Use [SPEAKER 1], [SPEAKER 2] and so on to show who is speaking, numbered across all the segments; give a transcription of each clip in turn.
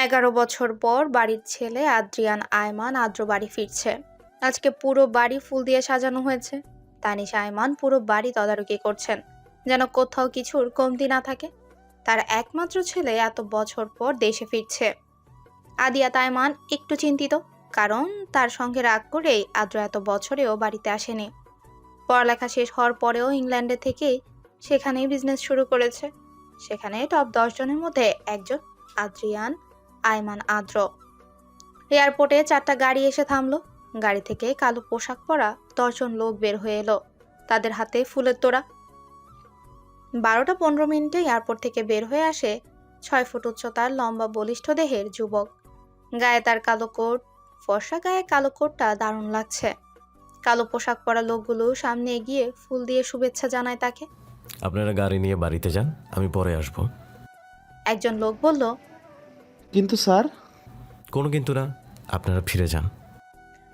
[SPEAKER 1] 11 বছর পর বাড়ির ছেলে আদ্রিয়ান আয়মান আদ্র বাড়ি ফিরছে। আজকে পুরো বাড়ি ফুল দিয়ে সাজানো হয়েছে। তানিশা আয়মান পুরো বাড়ি তদারকি করছেন, যেন কোথাও কিছুর কমতি না থাকে। তার একমাত্র ছেলে এত বছর পর দেশে ফিরছে। আদিয়াত আয়মান একটু চিন্তিত, কারণ তার সঙ্গে রাগ করেই আদ্র এত বছরেও বাড়িতে আসেনি। পড়ালেখা শেষ হওয়ার পরেও ইংল্যান্ডে থেকেই সেখানেই বিজনেস শুরু করেছে। সেখানে টপ 10 জনের মধ্যে একজন আদ্রিয়ান আয়মান আদ্র। এয়ারপোর্টে 4টা গাড়ি এসে থামলো। গাড়ি থেকে কালো পোশাক পরা 10 জন লোক বের হয়ে এলো, তাদের হাতে ফুলের তোড়া। 12টা 15 মিনিটে এয়ারপোর্ট থেকে বের হয়ে আসে 6 ফুট উচ্চতার লম্বা বলিষ্ঠ দেহের যুবক। গায়ে তার কালো কোট, ফর্সা গায়ে কালো কোটটা দারুণ লাগছে। কালো পোশাক পরা লোকগুলো সামনে এগিয়ে ফুল দিয়ে শুভেচ্ছা জানায় তাকে।
[SPEAKER 2] আপনারা গাড়ি নিয়ে বাড়িতে যান, আমি পরে আসব।
[SPEAKER 1] একজন লোক বলল,
[SPEAKER 3] কিন্তু স্যার।
[SPEAKER 2] কোনো কিন্তু না, আপনারা ফিরে যান।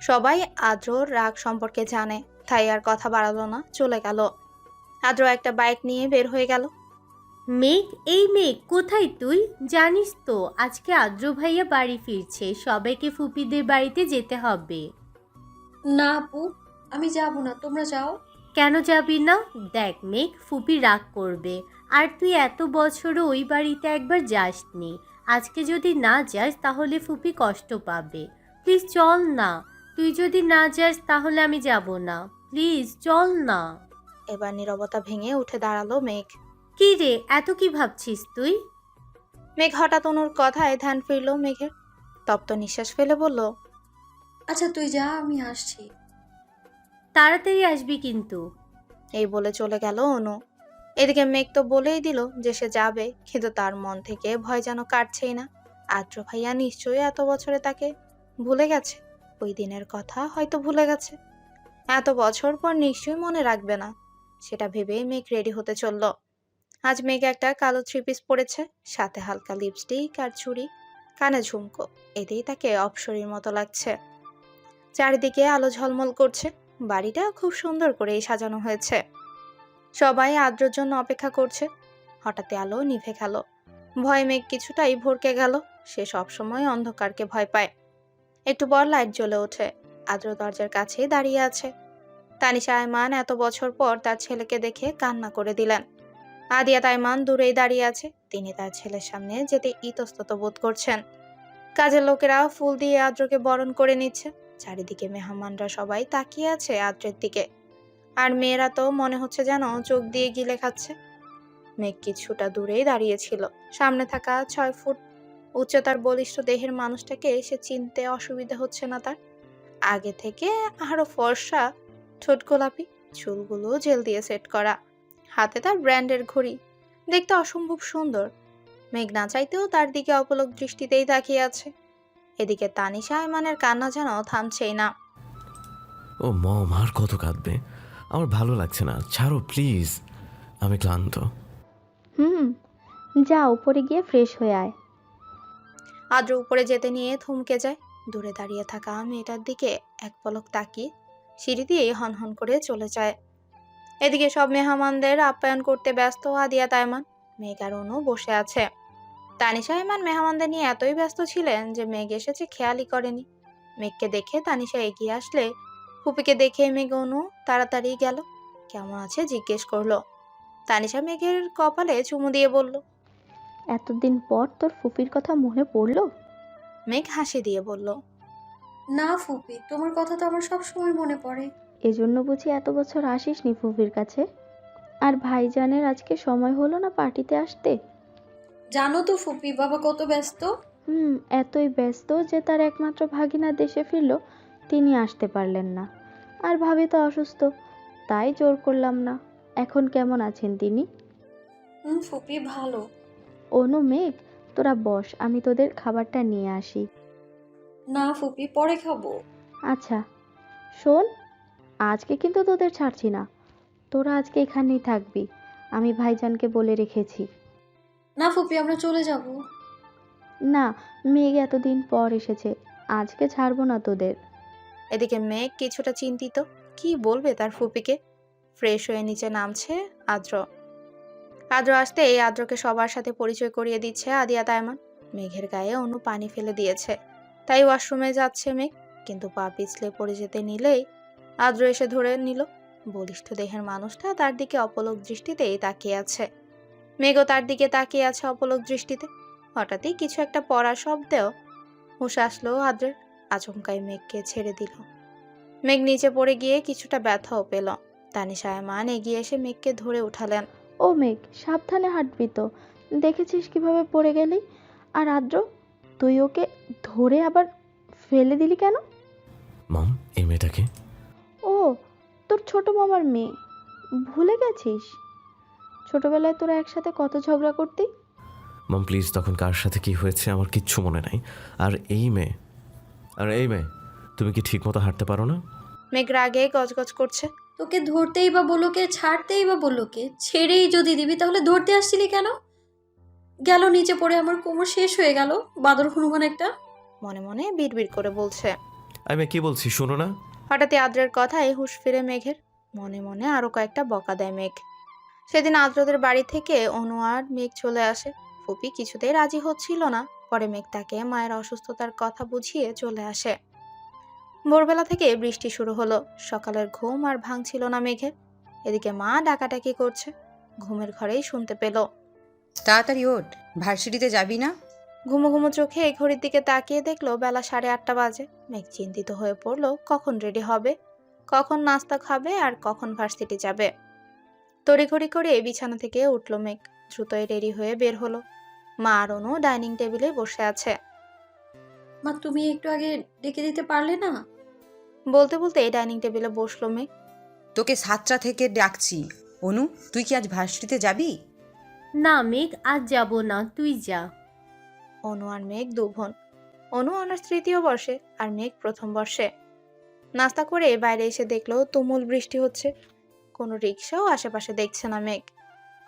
[SPEAKER 1] সবাই আদ্রর রাগ সম্পর্কে জানে, তাই আর কথা বাড়ালো না, চলে গেল। আদ্র একটা বাইক নিয়ে বের হয়ে গেল।
[SPEAKER 4] মেঘ, এই মেঘ, কোথায় তুই? জানিস তো আজকে আদ্র ভাইয়া বাড়ি ফিরছে, সবাইকে ফুপিদের বাড়িতে যেতে হবে।
[SPEAKER 5] না আপু, আমি যাব না, তোমরা যাও।
[SPEAKER 4] কেন যাবি না? দেখ মেঘ, ফুপি রাগ করবে। আর তুই এত বছরও ওই বাড়িতে একবার যাসনি। আজকে যদি না যাস তাহলে ফুপি কষ্ট পাবে। প্লিজ চল না। তুই যদি না যাস তাহলে আমি যাব না। প্লিজ চল না।
[SPEAKER 1] এবার নীরবতা ভেঙে উঠে দাঁড়ালো মেঘ।
[SPEAKER 4] কি রে, এত কি ভাবছিস তুই?
[SPEAKER 1] মেঘ হঠাৎ অনুর কথায় ধ্যান ফিরল মেঘের। তপ্ত নিঃশ্বাস ফেলে বলল,
[SPEAKER 5] আচ্ছা তুই যা, আমি আসছি।
[SPEAKER 4] তাড়াতাড়ি আসবি কিন্তু।
[SPEAKER 1] এই বলে চলে গেল অনু। এদিকে মেঘ তো বলেই দিল যে সে যাবে, কিন্তু তার মন থেকে ভয় যেন কাটছেই না। আদ্র ভাইয়া নিশ্চয়ই এত বছরে তাকে ভুলে গেছে। ওই দিনের কথা হয়তো ভুলে গেছে। এত বছর পর নিশ্চয়ই মনে রাখবে না, সেটা ভেবেই মেঘ রেডি হতে চলল। আজ মেঘ একটা কালো 3 পিস পরেছে, সাথে হালকা লিপস্টিক আর চুড়ি, কানে ঝুমকো। এতেই তাকে অপ্সরীর মতো লাগছে। চারিদিকে আলো ঝলমল করছে, বাড়িটা খুব সুন্দর করে সাজানো হয়েছে। সবাই আদ্রর জন্য অপেক্ষা করছে। হঠাৎ আলো নিভে গেল। ভয়ে মেঘ কিছুটাই ভরকে গেল। সে সবসময় অন্ধকারকে ভয় পায়। একটু পর লাইট জ্বলে ওঠে। আদ্র দরজার কাছেই দাঁড়িয়ে আছে। তানিশা আয়মান এত বছর পর তার ছেলেকে দেখে কান্না করে দিলেন। আদিয়াত আয়মান দূরেই দাঁড়িয়ে আছে। তিনি তার ছেলের সামনে যেতে ইতস্তত বোধ করছেন। কাজের লোকেরা ফুল দিয়ে আদ্রকে বরণ করে নিচ্ছে। চারিদিকে মেহমানরা সবাই তাকিয়ে আছে আদ্রের দিকে। আর মেয়েরা তো মনে হচ্ছে যেন চোখ দিয়ে গিলে খাচ্ছে। মেঘ কিছুটা দূরেই দাঁড়িয়েছিল। সামনে থাকা 6 ফুট উচ্চতার বলিষ্ঠ দেহের মানুষটাকে সে চিনতে অসুবিধা হচ্ছে না তার। আগে থেকে আরো ফর্সা, ঠোঁট গোলাপি, চুলগুলো জেল দিয়ে সেট করা, হাতে তার ব্র্যান্ডের ঘড়ি। দেখতে অসম্ভব সুন্দর। মেঘ না চাইতেও তার দিকে অপলক দৃষ্টিতেই তাকিয়ে আছে। এদিকে তানিশা আয়মানের কান্না যেন থামছেই না।
[SPEAKER 2] ও মম, আর কত কাঁদবে? আমার ভালো লাগছে না, ছাড়ো প্লিজ, আমি ক্লান্ত।
[SPEAKER 6] যা উপরে গিয়ে ফ্রেশ হয়ে আয়।
[SPEAKER 1] আদ্র উপরে যেতে নিয়ে থমকে যায়। দূরে দাঁড়িয়ে থাকা মেয়েটার দিকে এক পলক তাকিয়ে সিঁড়ি দিয়ে হনহন করে চলে যায়। এদিকে সব মেহমানদের আপ্যায়ন করতে ব্যস্ত আদিয়াত আয়মান। মেঘ আর অনু বসে আছে। তানিশা আয়মান মেহমানদের নিয়ে এতই ব্যস্ত ছিলেন যে মেঘ এসেছে খেয়ালই করেনি। মেঘকে দেখে তানিশা এগিয়ে আসলে ফুপিকে দেখে মেঘ অনু তাড়াতাড়ি গেল। কেমন আছে জিজ্ঞেস করলো। তানিশা মেঘের কপালে চুমু দিয়ে বলল,
[SPEAKER 6] এতদিন পর তোর ফুপির কথা মনে পড়লো?
[SPEAKER 1] মেঘ হাসি দিয়ে বলল,
[SPEAKER 5] না ফুপি, তোমার কথা তো আমার সব সময় মনে পড়ে।
[SPEAKER 6] এজন্য বুঝি এত বছর আসিসনি ফুপির কাছে? আর ভাইজানের আজকে সময় হলো না পার্টিতে আসতে?
[SPEAKER 5] জানো তো ফুপি, বাবা কত ব্যস্ত।
[SPEAKER 6] এতই ব্যস্ত যে তার একমাত্র ভাগিনা দেশে ফিরল, তিনি আসতে পারলেন না। আর ভাবি তো অসুস্থ, তাই জোর করলাম না। এখন কেমন আছেন তিনি?
[SPEAKER 5] ফুপি ভালো।
[SPEAKER 6] অনু, মেঘ, তোরা বস, আমি তোদের খাবারটা নিয়ে আসি।
[SPEAKER 5] না ফুপি, পরে খাবো।
[SPEAKER 6] আচ্ছা শোন, আজকে কিন্তু তোদের ছাড়ছি না। তোরা আজকে এখানেই থাকবি, আমি ভাইজানকে বলে রেখেছি।
[SPEAKER 5] না ফুপি, আমরা চলে যাব।
[SPEAKER 6] না, মেঘ এতদিন পর এসেছে, আজকে ছাড়বো না তোদের।
[SPEAKER 1] এদিকে মেঘ কিছুটা চিন্তিত, কি বলবে তার ফুপিকে। ফ্রেশ হয়ে নিচে নামছে আদ্র। আদ্র আসতে এই আদ্রকে সবার সাথে পরিচয় করিয়ে দিচ্ছে আদিয়াত আয়মান। মেঘের গায়ে অনু পানি ফেলে দিয়েছে, তাই ওয়াশরুমে যাচ্ছে মেঘ, কিন্তু পা পিছলে পড়ে যেতে নিলেই আদ্র এসে ধরে নিল। বলিষ্ঠ দেহের মানুষটা তার দিকে অপলক দৃষ্টিতেই তাকিয়ে আছে। মেঘও তার দিকে তাকিয়ে আছে অপলক দৃষ্টিতে। হঠাৎই কিছু একটা পড়ার শব্দেও হুঁশ আসলো আদ্রের। আচমকাই মেঘকে ছেড়ে দিল। মেঘ নিচে পড়ে গিয়ে কিছুটা ব্যথাও পেল। তানিশা আয়মান এগিয়ে এসে মেঘকে ধরে উঠালেন।
[SPEAKER 6] ও মেঘ, সাবধানে হাঁটবি তো। দেখেছিস কিভাবে পড়ে গেলি? আর আদ্র, তুই ওকে ধরে আবার ফেলে দিলি কেন?
[SPEAKER 2] মম, এই মেয়েটাকে?
[SPEAKER 6] ও, তোর ছোট মামার মেয়ে। ভুলে গেছিস? ছোটবেলায় তোরা একসাথে কত ঝগড়া করতি।
[SPEAKER 2] মম প্লিজ, তখন কার সাথে কি হয়েছে আমার কিচ্ছু মনে নাই। আর এই মেয়ে, তুমি কি ঠিক মতো হাঁটতে পারো না?
[SPEAKER 1] মেঘ রাগে গজগজ করছে।
[SPEAKER 5] তোকে ধরতেই বা বললো কে, ছাড়তেই বা বললো কে? ছেড়েই যদি দিবি তাহলে ধরতে আসছিলি কেন? গেল নিচে পড়ে আমার কোমর শেষ হয়ে গেল, বাদর হনুমান একটা।
[SPEAKER 1] মনে মনে বিড়বিড় করে বলছে।
[SPEAKER 2] আমি কি বলছি শোনো না?
[SPEAKER 1] হঠাৎই আদ্রের কথায় হুঁশ ফিরে মেঘের। মনে মনে আরো কয়েকটা বকা দেয় মেঘ। সেদিন আদ্রদের বাড়ি থেকে অনু আর মেঘ চলে আসে। ফুপি কিছুতেই রাজি হচ্ছিল না। পরে মেঘ তাকে মায়ের অসুস্থতার কথা বুঝিয়ে চলে আসে। ভোরবেলা থেকে বৃষ্টি শুরু হলো। সকালের ঘুম আর ভাঙছিল না মেঘের। এদিকে মা ডাকাডাকি করছে। ঘুমের ঘরেই শুনতে পেল।
[SPEAKER 7] তাড়াতাড়ি ওঠ, ভার্সিটিতে যাবি না?
[SPEAKER 1] ঘুমো ঘুমো চোখে এই ঘড়ির দিকে তাকিয়ে দেখলো বেলা 8:30 বাজে। মেঘ চিন্তিত হয়ে পড়লো কখন রেডি হবে, কখন নাস্তা খাবে আর কখন ভার্সিটি যাবে। তড়িঘড়ি করে বিছানা থেকে উঠলো মেঘ। দ্রুতই রেডি হয়ে বের হলো। মা আর অনু ডাইনিং টেবিলে বসে আছে।
[SPEAKER 5] মা, তুমি একটু আগে ডেকে দিতে পারলে না?
[SPEAKER 1] বলতে বলতে ডাইনিং টেবিলে বসলো মেঘ।
[SPEAKER 7] তোকে 7টা থেকে ডাকছি। অনু, তুই কি আজ ভার্সিটিতে যাবি?
[SPEAKER 4] না মেঘ, আজ যাব না, তুই যা।
[SPEAKER 1] অনু আর মেঘ দু বোন। অনু অনার্স 3য় বর্ষে আর মেঘ 1ম বর্ষে। নাস্তা করে বাইরে এসে দেখলো তুমুল বৃষ্টি হচ্ছে। কোনো রিক্সাও আশেপাশে দেখছে না মেঘ।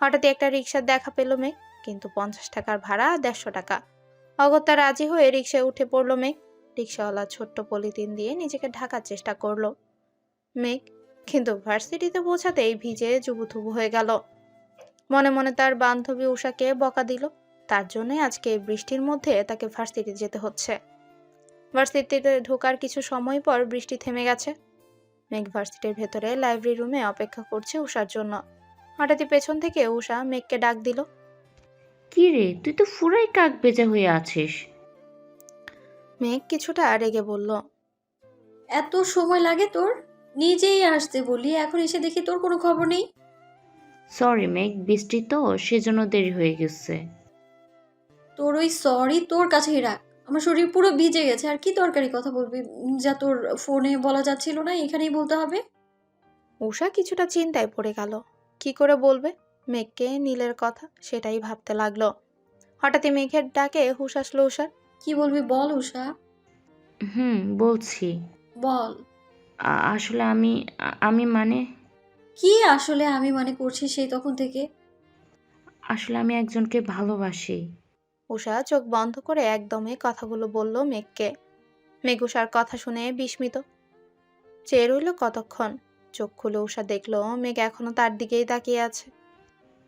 [SPEAKER 1] হঠাৎই একটা রিক্সার দেখা পেল মেঘ, কিন্তু 50 টাকার ভাড়া 150 টাকা। অগত্যা রাজি হয়ে রিক্সায় উঠে পড়লো মেঘ। রিক্সাওয়ালা ছোট্ট পলিথিন দিয়ে নিজেকে ঢাকার চেষ্টা করলো মেঘ, কিন্তু ভার্সিটিতে পৌঁছাতেই ভিজে জুবুথুবু হয়ে গেল। মনে মনে তার বান্ধবী উষাকে বকা দিল। তার জন্যই আজকে এই বৃষ্টির মধ্যে তাকে ভার্সিটিতে যেতে হচ্ছে। ভার্সিটিতে ঢোকার কিছু সময় পর বৃষ্টি থেমে গেছে। মেঘ ভার্সিটির ভেতরে লাইব্রেরি রুমে অপেক্ষা করছে উষার জন্য। হঠাৎই পেছন থেকে উষা মেঘকে ডাক দিল।
[SPEAKER 8] কি রে, তুই তো পুরাই কাক বেজা হয়ে আছিস।
[SPEAKER 1] মেঘ কিছুটা রেগে বলল।
[SPEAKER 5] এত সময় লাগে তোর? নিজেই আসতে বলি, এখন এসে দেখি তোর কোনো খবর নেই।
[SPEAKER 8] সরি মেঘ, বৃষ্টি তো সেজন্য দেরি হয়ে গেছে।
[SPEAKER 5] তোর ওই সরি তোর কাছেই রাখ। আমার শরীর পুরো ভিজে গেছে, আর কি দরকারি কথা বলবি যা তোর ফোনে বলা যাচ্ছিল না, এখানেই বলতে হবে?
[SPEAKER 1] উষা কিছুটা চিন্তায় পড়ে গেল। কি করে বলবে মেঘকে নীলের কথা, সেটাই ভাবতে লাগলো। হঠাৎই মেঘের ডাকে হুঁশ আসলো উষার।
[SPEAKER 5] কি বলবি বল উষা,
[SPEAKER 8] বলছি।
[SPEAKER 5] বল।
[SPEAKER 8] আসলে আমি মানে
[SPEAKER 5] কি আসলে আমি মানে করছি সেই তখন থেকে?
[SPEAKER 8] আসলে আমি একজনকে ভালোবাসি।
[SPEAKER 1] উষা চোখ বন্ধ করে একদমে কথাগুলো বলল মেঘকে। মেঘ উষার কথা শুনে বিস্মিত চেয়ে রইল কতক্ষণ। চোখ খুলে উষা দেখলো মেঘ এখনো তার দিকেই তাকিয়ে আছে।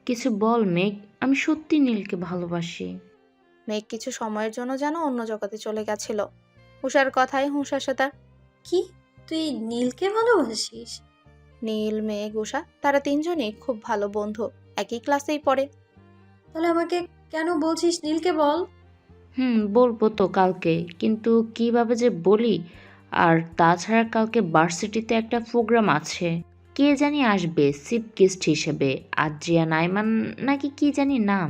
[SPEAKER 8] কিছু বল মেঘ, আমি সত্যি নীলকে ভালোবাসি।
[SPEAKER 1] মেঘ কিছু সময়ের জন্য যেন অন্য জগতে চলে গেছিল। উষার কথায় হুঁশ আসে তার।
[SPEAKER 5] কি, তুই নীলকে ভালোবাসিস?
[SPEAKER 1] নীল, মেঘ, উষা তারা তিনজনই খুব ভালো বন্ধু, একই ক্লাসেই পড়ে।
[SPEAKER 5] তাহলে আমাকে কেন বলছিস? নীলকে বল।
[SPEAKER 8] বলবো তো কালকে, কিন্তু কিভাবে যে বলি। আর তাছাড়া কালকে ভার্সিটিতে একটা প্রোগ্রাম আছে। কে জানি আসবে চিফ গেস্ট হিসেবে, আদ্রিয়ান আইমান নাকি কি জানি নাম।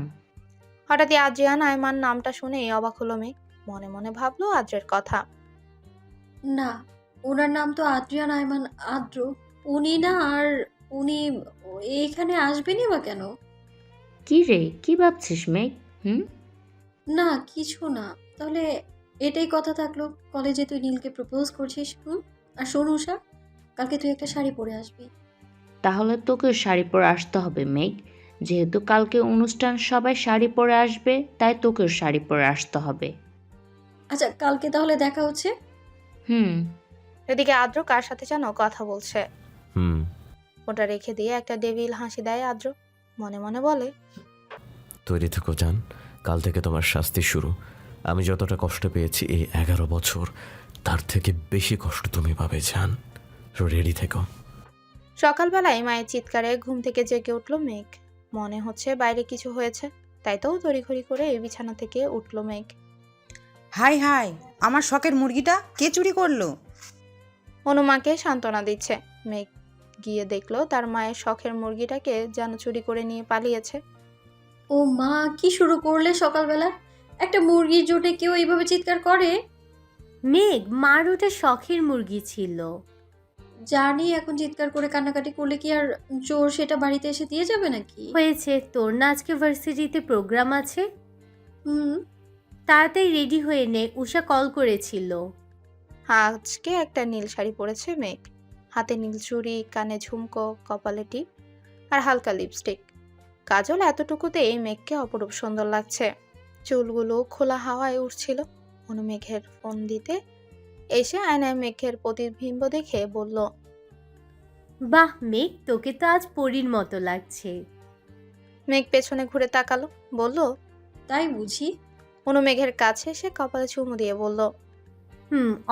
[SPEAKER 1] হঠাৎই আদ্রিয়ান আয়মান নামটা শুনেই অবাক হলো মেঘ। মনে মনে ভাবলো আদ্রের কথা।
[SPEAKER 5] না, ওনার নাম তো আদ্রিয়ান আয়মান আদ্র। উনি না, আর উনি এখানে আসবেনই বা কেন?
[SPEAKER 8] কি রে, কি ভাবছিস মেঘ?
[SPEAKER 5] না কিছু না। তাহলে এটাই কথা থাকলো, কলেজে তুই নীলকে প্রপোজ করছিস। আর শোন উষা, কালকে তুই একটা শাড়ি পরে আসবি।
[SPEAKER 8] তাহলে তোকেও শাড়ি পরে আসতে হবে মেঘ। যেহেতু কালকে অনুষ্ঠান, সবাই শাড়ি পরে আসবে, তাই তোকেও শাড়ি পরে আসতে হবে।
[SPEAKER 5] আচ্ছা, কালকে তাহলে দেখা হচ্ছে।
[SPEAKER 8] হুম
[SPEAKER 1] এদিকে আদ্র কার সাথে যেন কথা বলছে।
[SPEAKER 2] হুম।
[SPEAKER 1] ওটা রেখে দিয়ে একটা ডেভিল হাসি দেয় আদ্র। মনে মনে বলে,
[SPEAKER 2] তৈরি থেকো জান, কাল থেকে তোমার শাস্তি শুরু। আমি যতটা কষ্ট পেয়েছি এই 11 বছর, তার থেকে বেশি কষ্ট তুমি পাবে জান। রেডি থেকো।
[SPEAKER 1] সকালবেলায় মায়ের চিৎকারে ঘুম থেকে জেগে উঠল মেঘ। মনে হচ্ছে বাইরে কিছু হয়েছে, তাই তো তড়িঘড়ি করে বিছানা থেকে উঠল মেঘ।
[SPEAKER 7] হাই হাই, আমার শখের মুরগিটা কে চুরি করলো?
[SPEAKER 1] অনুমাকে সান্ত্বনা দিচ্ছে। মেঘ গিয়ে দেখলো তার মায়ের শখের মুরগিটাকে যেন চুরি করে নিয়ে পালিয়েছে।
[SPEAKER 5] ও মা, কি শুরু করলে সকালবেলা? একটা মুরগির জোটে কেউ এইভাবে চিৎকার করে?
[SPEAKER 4] মেঘ, মার ওটা শখের মুরগি ছিল।
[SPEAKER 5] জানি, এখন চিৎকার করে কান্নাকাটি করলে কি আর চোর সেটা বাড়িতে এসে দিয়ে যাবে নাকি?
[SPEAKER 4] হয়েছে, তোর না আজকে ভার্সিটিতে প্রোগ্রাম আছে?
[SPEAKER 5] হুম।
[SPEAKER 4] তাড়াতাড়ি রেডি হয়ে নে, উষা কল করেছিল।
[SPEAKER 1] আজকে একটা নীল শাড়ি পরেছে মেঘ। হাতে নীল চুড়ি, কানে ঝুমকো, কপালে টিপ আর হালকা লিপস্টিক। কাজল এতটুকুতেই মেঘকে অপরূপ সুন্দর লাগছে। চুলগুলো খোলা হাওয়ায় উঠছিল। অনু মেঘের ফোন দিতে এসে আয়নায় মেঘের প্রতিবিম্ব দেখে বলল,
[SPEAKER 4] বাহ মেঘ, তোকে তো আজ পরীর মতো লাগছে।
[SPEAKER 1] মেঘ পেছনে ঘুরে তাকালো, বলল,
[SPEAKER 5] তাই বুঝি?
[SPEAKER 1] অনু মেঘের কাছে এসে কপালে চুমু দিয়ে বলল,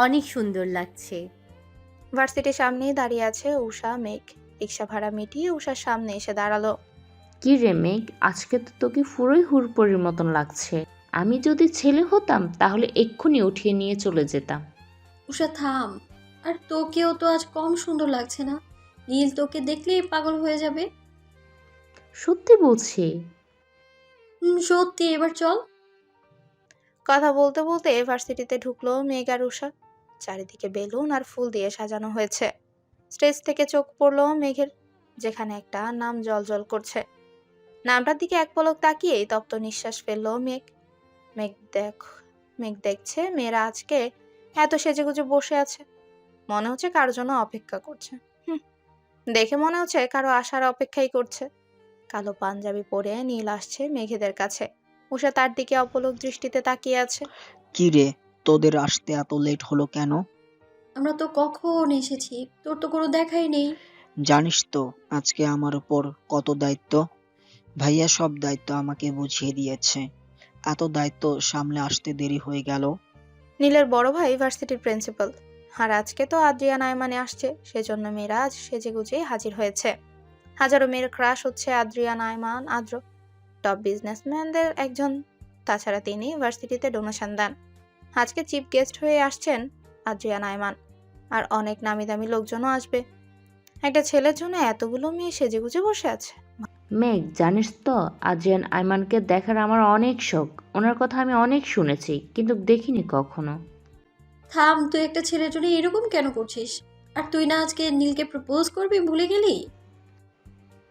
[SPEAKER 4] অনেক সুন্দর লাগছে।
[SPEAKER 1] ভার্সিটির সামনেই দাঁড়িয়ে আছে উষা। মেঘ রিক্সা ভাড়া মিটিয়ে উষার সামনে এসে দাঁড়ালো।
[SPEAKER 8] কি রে মেঘ, আজকে তো তোকে পুরোই হুড়পড়ির মতন লাগছে। আমি যদি ছেলে হতাম তাহলে এক্ষুনি উঠিয়ে নিয়ে চলে যেতাম।
[SPEAKER 5] উষা থাম। আর তোকেও তো আজ কম সুন্দর লাগছে না। নীল তোকে দেখলেই পাগল হয়ে যাবে।
[SPEAKER 8] সত্যি বলছি।
[SPEAKER 5] সত্যি, এবার চল।
[SPEAKER 1] কথা বলতে বলতে ভার্সিটিতে ঢুকলো মেঘ আর উষা। চারিদিকে বেলুন আর ফুল দিয়ে সাজানো হয়েছে। স্টেজ থেকে চোখ পড়লো মেঘের, যেখানে একটা নাম জলজল করছে। নামটার দিকে এক পলক তাকিয়েই তপ্ত নিঃশ্বাস ফেললো মেঘ। মেঘ দেখছে মেয়েরা আজকে এত সেজেগুজে বসে আছে। মনে হচ্ছে কারোর জন্য অপেক্ষা করছে। দেখে মনে হচ্ছে কারো আসার অপেক্ষাই করছে। কালো পাঞ্জাবি পরে নীল আসছে মেঘেদের কাছে। উষা তার দিকে অপলক দৃষ্টিতে তাকিয়ে আছে।
[SPEAKER 9] কি রে, তোদের আসতে এত লেট হলো কেন?
[SPEAKER 5] আমরা তো কখন এসেছি, তোর তো কোনো দেখাই নেই।
[SPEAKER 9] জানিস তো আজকে আমার উপর কত দায়িত্ব। ভাইয়া সব দায়িত্ব আমাকে বুঝিয়ে দিয়েছে। এত দায়িত্ব সামলে আসতে দেরি হয়ে গেল।
[SPEAKER 1] নীলের বড় ভাই ভার্সিটির প্রিন্সিপাল। আর আজকে তো আদ্রিয়া নাইমানে আসছে, সেজন্য মেয়েরা আজ সেজেগুজে হাজির হয়েছে। হাজারো মেয়ের ক্রাশ হচ্ছে আদ্রিয়া নাইমান আদ্র, টপ বিজনেসম্যানদের একজন। তাছাড়া তিনি ভার্সিটিতে ডোনেশন দেন। আজকে চিফ গেস্ট হয়ে আসছেন আদ্রিয়া নাইমান। আর অনেক নামি দামি লোকজনও আসবে। একটা ছেলের জন্য এতগুলো মেয়ে সেজেগুজে বসে আছে।
[SPEAKER 8] মেঘ, জানিস তো আজিয়ান আইমানকে দেখার আমার অনেক শখ। ওনার কথা আমি অনেক শুনেছি, কিন্তু দেখিনি কখনো।
[SPEAKER 5] থাম, তুই একটা ছেলের জন্য এরকম কেন করছিস? আর তুই না আজকে নীলকে প্রপোজ করবি, ভুলে গেলি?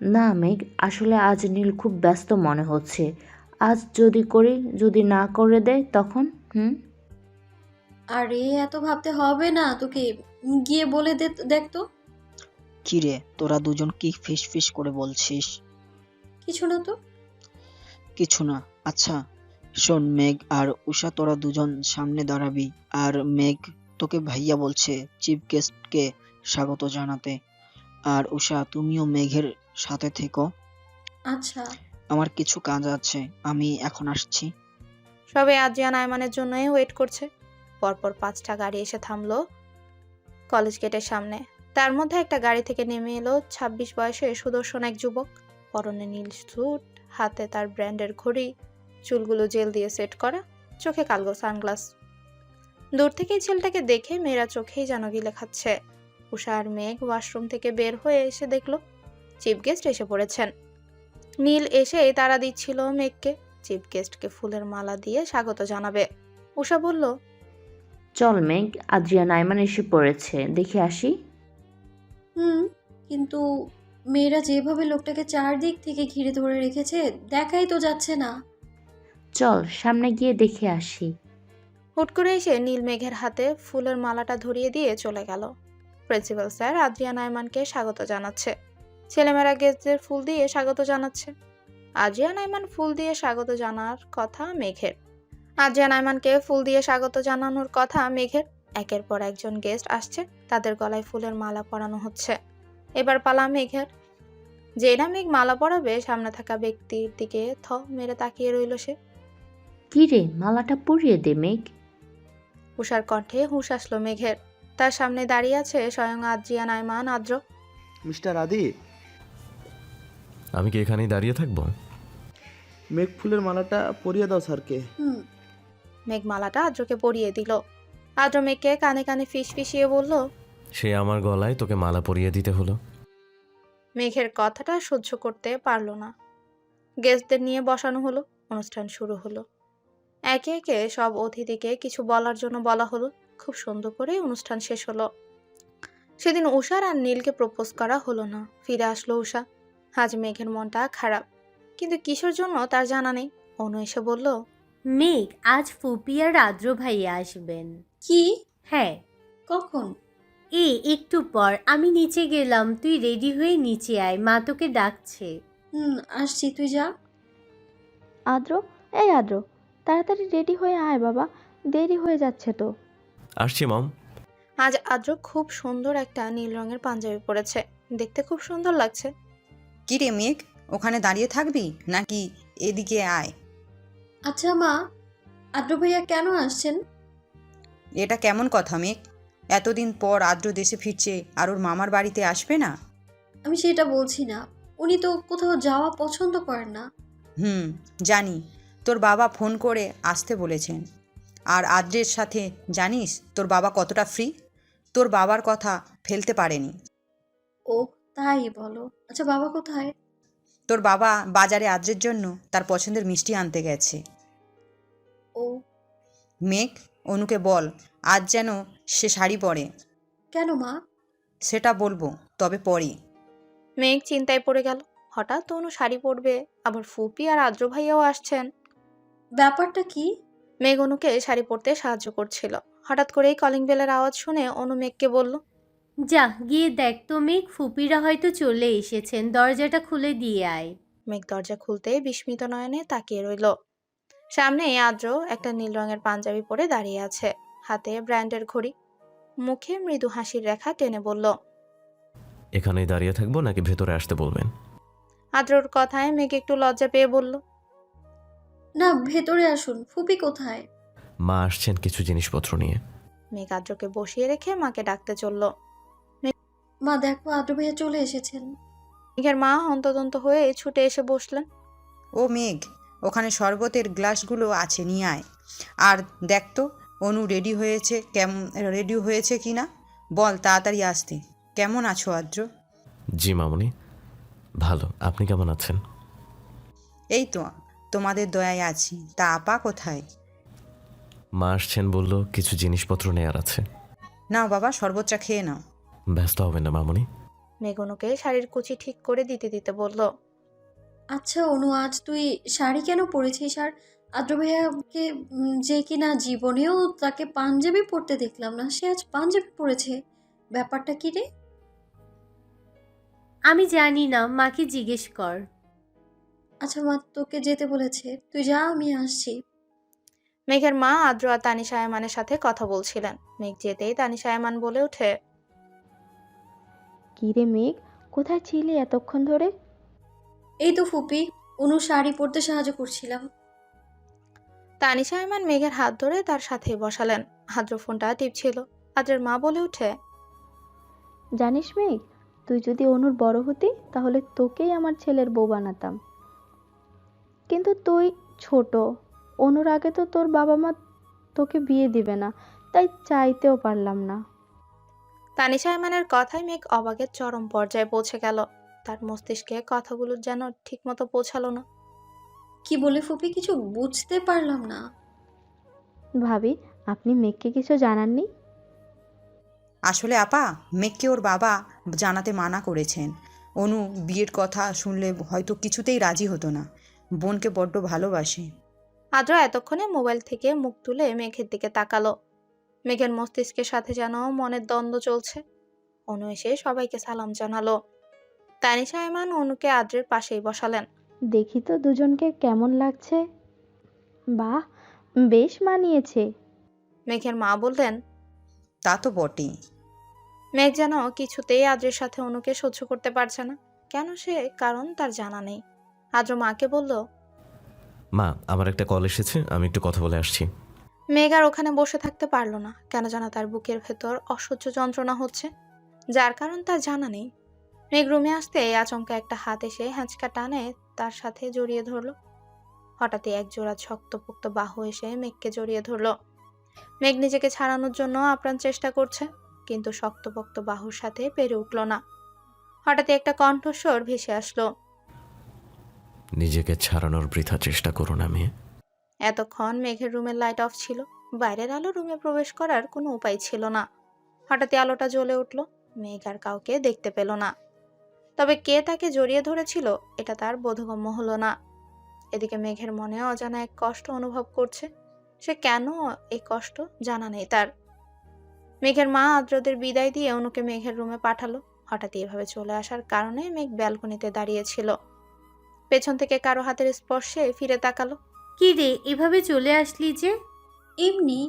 [SPEAKER 8] না মেঘ, আসলে আজ নীল খুব ব্যস্ত মনে হচ্ছে। আজ যদি করি, যদি না করে দেয় তখন।
[SPEAKER 5] আরে এত ভাবতে হবে না তোকে, গিয়ে বলে দেখ তো।
[SPEAKER 9] কি রে, তোরা দুজন কি ফিস ফিস করে বলছিস?
[SPEAKER 5] কিছু না তো।
[SPEAKER 9] কিছু না। আচ্ছা শোন মেঘ আর উষা, তোরা দুজন সামনে দাঁড়াবি। আর মেঘ, তোকে ভাইয়া বলছে চিফ গেস্টকে স্বাগত জানাতে। আর উষা, তুমিও মেঘের সাথে থেকো।
[SPEAKER 5] আচ্ছা।
[SPEAKER 9] আমার কিছু কাজ আছে, আমি এখন আসছি।
[SPEAKER 1] সবাই আদ্রিয়া নাইমানের জন্যই ওয়েট করছে। পরপর 5টা গাড়ি এসে থামলো কলেজ গেটের সামনে। তার মধ্যে একটা গাড়ি থেকে নেমে এলো 26 বয়সের সুদর্শন এক যুবক। পরনে নীল স্যুট, হাতে তার ব্র্যান্ডের ঘড়ি, চুলগুলো জেল দিয়ে সেট করা, চোখে কালো সানগ্লাস। দূর থেকেই ছেলেটাকে দেখে মেয়েরা চোখেই যেন গিলে খাচ্ছে। উষা আর মেঘ ওয়াশরুম থেকে বের হয়ে এসে দেখলো চিফ গেস্ট এসে পড়েছেন। নীল এসেই তাড়া দিচ্ছিল মেঘকে চিফ গেস্টকে ফুলের মালা দিয়ে স্বাগত জানাবে। উষা বলল,
[SPEAKER 8] চল মেঘ, আদ্রিয়ান আইমান এসে পড়েছে, দেখে আসি।
[SPEAKER 5] কিন্তু মেয়েরা যেভাবে লোকটাকে চারদিক থেকে ঘিরে ধরে রেখেছে, দেখাই তো যাচ্ছে না।
[SPEAKER 8] চল সামনে গিয়ে দেখে আসি।
[SPEAKER 1] হুট করে এসে নীল মেঘের হাতে ফুলের মালাটা ধরিয়ে দিয়ে চলে গেল। প্রিন্সিপাল স্যার আদ্রিয়া নাইমানকে স্বাগত জানাচ্ছে। ছেলেমেয়েরা গেস্টদের ফুল দিয়ে স্বাগত জানাচ্ছে। আদ্রিয়া নাইমান ফুল দিয়ে স্বাগত জানার কথা মেঘের। আদ্রিয়া নাইমানকে ফুল দিয়ে স্বাগত জানানোর কথা মেঘের। একের পর একজন গেস্ট আসছে, তাদের গলায় ফুলের মালা পরানো হচ্ছে। এবার পালা মেঘের। যেই না মেঘ মালা পরাবে, সামনে থাকা ব্যক্তির দিকে থ মেরে তাকিয়ে রইল সে।
[SPEAKER 8] কি রে, মালাটা পরিয়ে দে মেঘ।
[SPEAKER 1] উষার কণ্ঠে হুঁশ আসলো মেঘের। তার সামনে দাঁড়িয়ে আছে স্বয়ং আদ্রিয়ান, আয়মান, আদ্র।
[SPEAKER 3] মিস্টার আদি,
[SPEAKER 2] আমি কি এখানেই দাঁড়িয়ে থাকবো?
[SPEAKER 3] মেঘ ফুলের মালাটা পরিয়ে দাও স্যারকে।
[SPEAKER 5] হুম।
[SPEAKER 1] মেঘ মালাটা আদ্রকে পরিয়ে দিল। আদ্র মেঘকে কানে কানে ফিসফিসিয়ে বলল।
[SPEAKER 2] সে আমার গলায় তোকে মালা পরিয়ে দিতে হলো।
[SPEAKER 1] মেঘের কথাটা সহ্য করতে পারল না। গেস্টদের নিয়ে বসানো হলো। অনুষ্ঠান শুরু হলো। একে একে সব অতিথিকে কিছু বলার জন্য বলা হলো। খুব সুন্দর করে অনুষ্ঠান শেষ হলো। সেদিন উষার আর নীলকে প্রপোজ করা হলো না। ফিরে আসলো উষা। আজ মেঘের মনটা খারাপ, কিন্তু কিসের জন্য তার জানা নেই। অনু এসে বলল।
[SPEAKER 4] মেঘ, আজ ফুপি আর আদ্র ভাইয়া আসবেন।
[SPEAKER 5] কি?
[SPEAKER 4] হ্যাঁ।
[SPEAKER 5] কখন?
[SPEAKER 4] একটু পর। আমি নিচে গেলাম, তুই রেডি হয়ে নিচে আয়, মা তোকে ডাকছে।
[SPEAKER 5] আসছি, তুই যা।
[SPEAKER 6] আদ্র, এই আদ্র, তাড়াতাড়ি রেডি হয়ে আয় বাবা, দেরি হয়ে যাচ্ছে তো।
[SPEAKER 2] আসছি মম।
[SPEAKER 1] আজ আদ্র খুব সুন্দর একটা নীল রঙের পাঞ্জাবি পরেছে। দেখতে খুব সুন্দর লাগছে।
[SPEAKER 7] কি রে মেঘ, ওখানে দাঁড়িয়ে থাকবি নাকি এদিকে আয়?
[SPEAKER 5] আচ্ছা মা, আদ্র ভাইয়া কেন আসছেন?
[SPEAKER 7] এটা কেমন কথা মেঘ? এতদিন পর আদ্র দেশে ফিরছে আর ওর মামার বাড়িতে আসবে না?
[SPEAKER 5] আমি সেটা বলছি না। উনি তো কোথাও যাওয়া পছন্দ করেন না।
[SPEAKER 7] জানি। তোর বাবা ফোন করে আসতে বলেছেন। আর আদ্রের সাথে জানিস তোর বাবা কতটা ফ্রি? তোর বাবার কথা ফেলতে পারেনি।
[SPEAKER 5] ও, তাই বলো। আচ্ছা, বাবা কোথায়?
[SPEAKER 7] তোর বাবা বাজারে আদ্রের জন্য তার পছন্দের মিষ্টি আনতে গেছে।
[SPEAKER 5] ও।
[SPEAKER 7] মেঘ, অনুকে বল আজ যেন সে শাড়ি পরে।
[SPEAKER 5] কেন মা?
[SPEAKER 1] সেটা বলবো, তবে পরে। মেঘ চিন্তায় পড়ে গেল। হঠাৎ অনু শাড়ি পরবে, আবার ফুপি আর আদ্র ভাইয়াও আসছেন।
[SPEAKER 5] ব্যাপারটা কি?
[SPEAKER 1] মেঘ অনুকে শাড়ি পরতে সাহায্য করছিল। হঠাৎ করেই কলিং বেলের আওয়াজ শুনে অনু মেঘকে বলল।
[SPEAKER 4] যা গিয়ে দেখ তো মেঘ, ফুপিরা হয়তো চলে এসেছেন, দরজাটা খুলে দিয়ে আয়।
[SPEAKER 1] মেঘ দরজা খুলতে বিস্মিত নয়নে তাকিয়ে রইল। সামনে আদ্র একটা নীল রঙের পাঞ্জাবি পরে দাঁড়িয়ে আছে, হাতে ব্র্যান্ডের ঘড়ি। মুখে মৃদু হাসির রেখা টেনে বলল।
[SPEAKER 2] এখানেই দাঁড়িয়ে থাকবো নাকি ভেতরে আসতে বলবেন?
[SPEAKER 1] আদ্রর কথায় মেঘ একটু লজ্জা পেয়ে বলল।
[SPEAKER 5] না, ভেতরে আসুন। ফুপি কোথায়?
[SPEAKER 2] মা আসছেন কিছু জিনিসপত্র নিয়ে।
[SPEAKER 1] মেঘ আদ্রকে বসিয়ে রেখে মাকে ডাকতে চলল।
[SPEAKER 5] মা দেখো, আদ্র ভাইয়া চলে এসেছেন।
[SPEAKER 1] মেঘের মা হন্তদন্ত হয়ে ছুটে এসে বসলেন।
[SPEAKER 7] ও মেঘ, ওখানে শরবতের গ্লাসগুলো আছে, নিয়ে আয়। আর দেখ তো অনু রেডি হয়েছে কি না। বল তাড়াতাড়ি আসতে। কেমন আছো আদ্র?
[SPEAKER 2] জি মামুনি, ভালো। আপনি কেমন আছেন?
[SPEAKER 7] এই তো তোমাদের দয়ায় আছি। তা আপা কোথায়?
[SPEAKER 2] মা আসছেন বলল কিছু জিনিসপত্র নেয়ার আছে।
[SPEAKER 7] নাও বাবা, শরবতটা খেয়ে নাও।
[SPEAKER 2] ব্যস্ত হবেন না মামুনি।
[SPEAKER 1] মেঘ অনুকে শাড়ির কুচি ঠিক করে দিতে দিতে বলল।
[SPEAKER 5] আচ্ছা অনু, আজ তুই শাড়ি কেন পরেছিস? আর আদ্র ভাইয়াকে যে কিনা জীবনেও তাকে পাঞ্জাবি পরতে দেখলাম না, সে আজ পাঞ্জাবি পরেছে। ব্যাপারটা কি রে?
[SPEAKER 4] আমি জানি না, মাকে জিজ্ঞেস কর।
[SPEAKER 5] আচ্ছা মা, তোকে যেতে বলেছে, তুই যা, আমি আসছি।
[SPEAKER 1] মেঘের মা আদ্র আর তানিশা আয়মানের সাথে কথা বলছিলেন। মেঘ যেতেই তানিশা আয়মান বলে ওঠে।
[SPEAKER 6] কি রে মেঘ, কোথায় ছিলি এতক্ষণ ধরে?
[SPEAKER 5] এই তো ফুপি, অনু শাড়ি পরতে সাহায্য করছিলাম।
[SPEAKER 1] তানিশা আয়মান মেঘের হাত ধরে তার সাথে বসালেন। আদ্র ফোনটা টিপছিল। আদ্রের মা বলে ওঠে।
[SPEAKER 6] জানিস মেঘ, তুই যদি অনুর বড় হতি তাহলে তোকেই আমার ছেলের বউ বানাতাম। কিন্তু তুই ছোট, অনুর আগে তো তোর বাবা মা তোকে বিয়ে দিবে না, তাই চাইতেও পারলাম না।
[SPEAKER 1] তানিশা আয়মানের কথায় মেঘ অবাকের চরম পর্যায়ে পৌঁছে গেল। তার মস্তিষ্কে কথাগুলো যেন ঠিকমতো পৌঁছালো না।
[SPEAKER 5] কি বলে ফুপি, কিছু বুঝতে পারলাম না।
[SPEAKER 6] ভাবি, আপনি মেঘকে কিছু জানাননি?
[SPEAKER 7] আসলে আপা, মেঘকে ওর বাবা জানাতে মানা করেছেন। অনু বিয়ের কথা শুনলে হয়তো কিছুতেই রাজি হতো না। বোনকে বড্ড ভালোবাসে।
[SPEAKER 1] আদ্র এতক্ষণে মোবাইল থেকে মুখ তুলে মেঘের দিকে তাকালো। মেঘের মস্তিষ্কের সাথে যেন মনের দ্বন্দ্ব চলছে। অনু এসে সবাইকে সালাম জানালো। তানিশা আয়মান অনুকে আদ্রের পাশেই বসালেন।
[SPEAKER 6] দেখি তো দুজনকে কেমন লাগছে। বাহ, বেশ মানিয়েছে।
[SPEAKER 1] মেঘের মা বললেন।
[SPEAKER 7] তা তো বটেই।
[SPEAKER 1] মেঘ যেন কিছুতেই আদ্রের সাথে অনুকে সহ্য করতে পারছে না। কেন সে কারণ তার জানা নেই। আদ্র মাকে বলল।
[SPEAKER 2] মা, আমার একটা কল এসেছে, আমি একটু কথা বলে আসছি।
[SPEAKER 1] মেঘ আর ওখানে বসে থাকতে পারলো না, কেন যেন তার বুকের ভেতর অসহ্য যন্ত্রণা হচ্ছে, যার কারণ তার জানা নেই। মেঘ রুমে আসতে আচমকা একটা হাত এসে হ্যাঁচকা টানে তার সাথে জড়িয়ে ধরলো। হঠাৎই এক জোড়া শক্তপোক্ত বাহু এসে মেঘকে জড়িয়ে ধরলো। মেঘ নিজেকে ছাড়ানোর জন্য আপ্রাণ চেষ্টা করছে, কিন্তু শক্তপোক্ত বাহুর সাথে পেরে উঠল না। হঠাৎই একটা কণ্ঠস্বর ভেসে আসলো।
[SPEAKER 2] নিজেকে ছাড়ানোর বৃথা চেষ্টা করো না মেয়ে।
[SPEAKER 1] এতক্ষণ মেঘের রুমের লাইট অফ ছিল, বাইরের আলো রুমে প্রবেশ করার কোনো উপায় ছিল না। হঠাৎই আলোটা জ্বলে উঠল, মেঘ আর কাউকে দেখতে পেল না। তবে কে তাকে জড়িয়ে ধরেছিল এটা তার বোধগম্য হলো না। এদিকে মেঘের মনে অজানা এক কষ্ট অনুভব করছে, সে কেন এই কষ্ট জানা নেই তার। মেঘের মা আদ্রদের বিদায় দিয়ে অনুকে মেঘের রুমে পাঠালো। হঠাৎ এভাবে চলে আসার কারণে মেঘ ব্যালকনিতে দাঁড়িয়েছিল। পেছন থেকে কারো হাতের স্পর্শে ফিরে তাকালো।
[SPEAKER 4] কি রে, এভাবে চলে আসলি যে?
[SPEAKER 5] এমনি।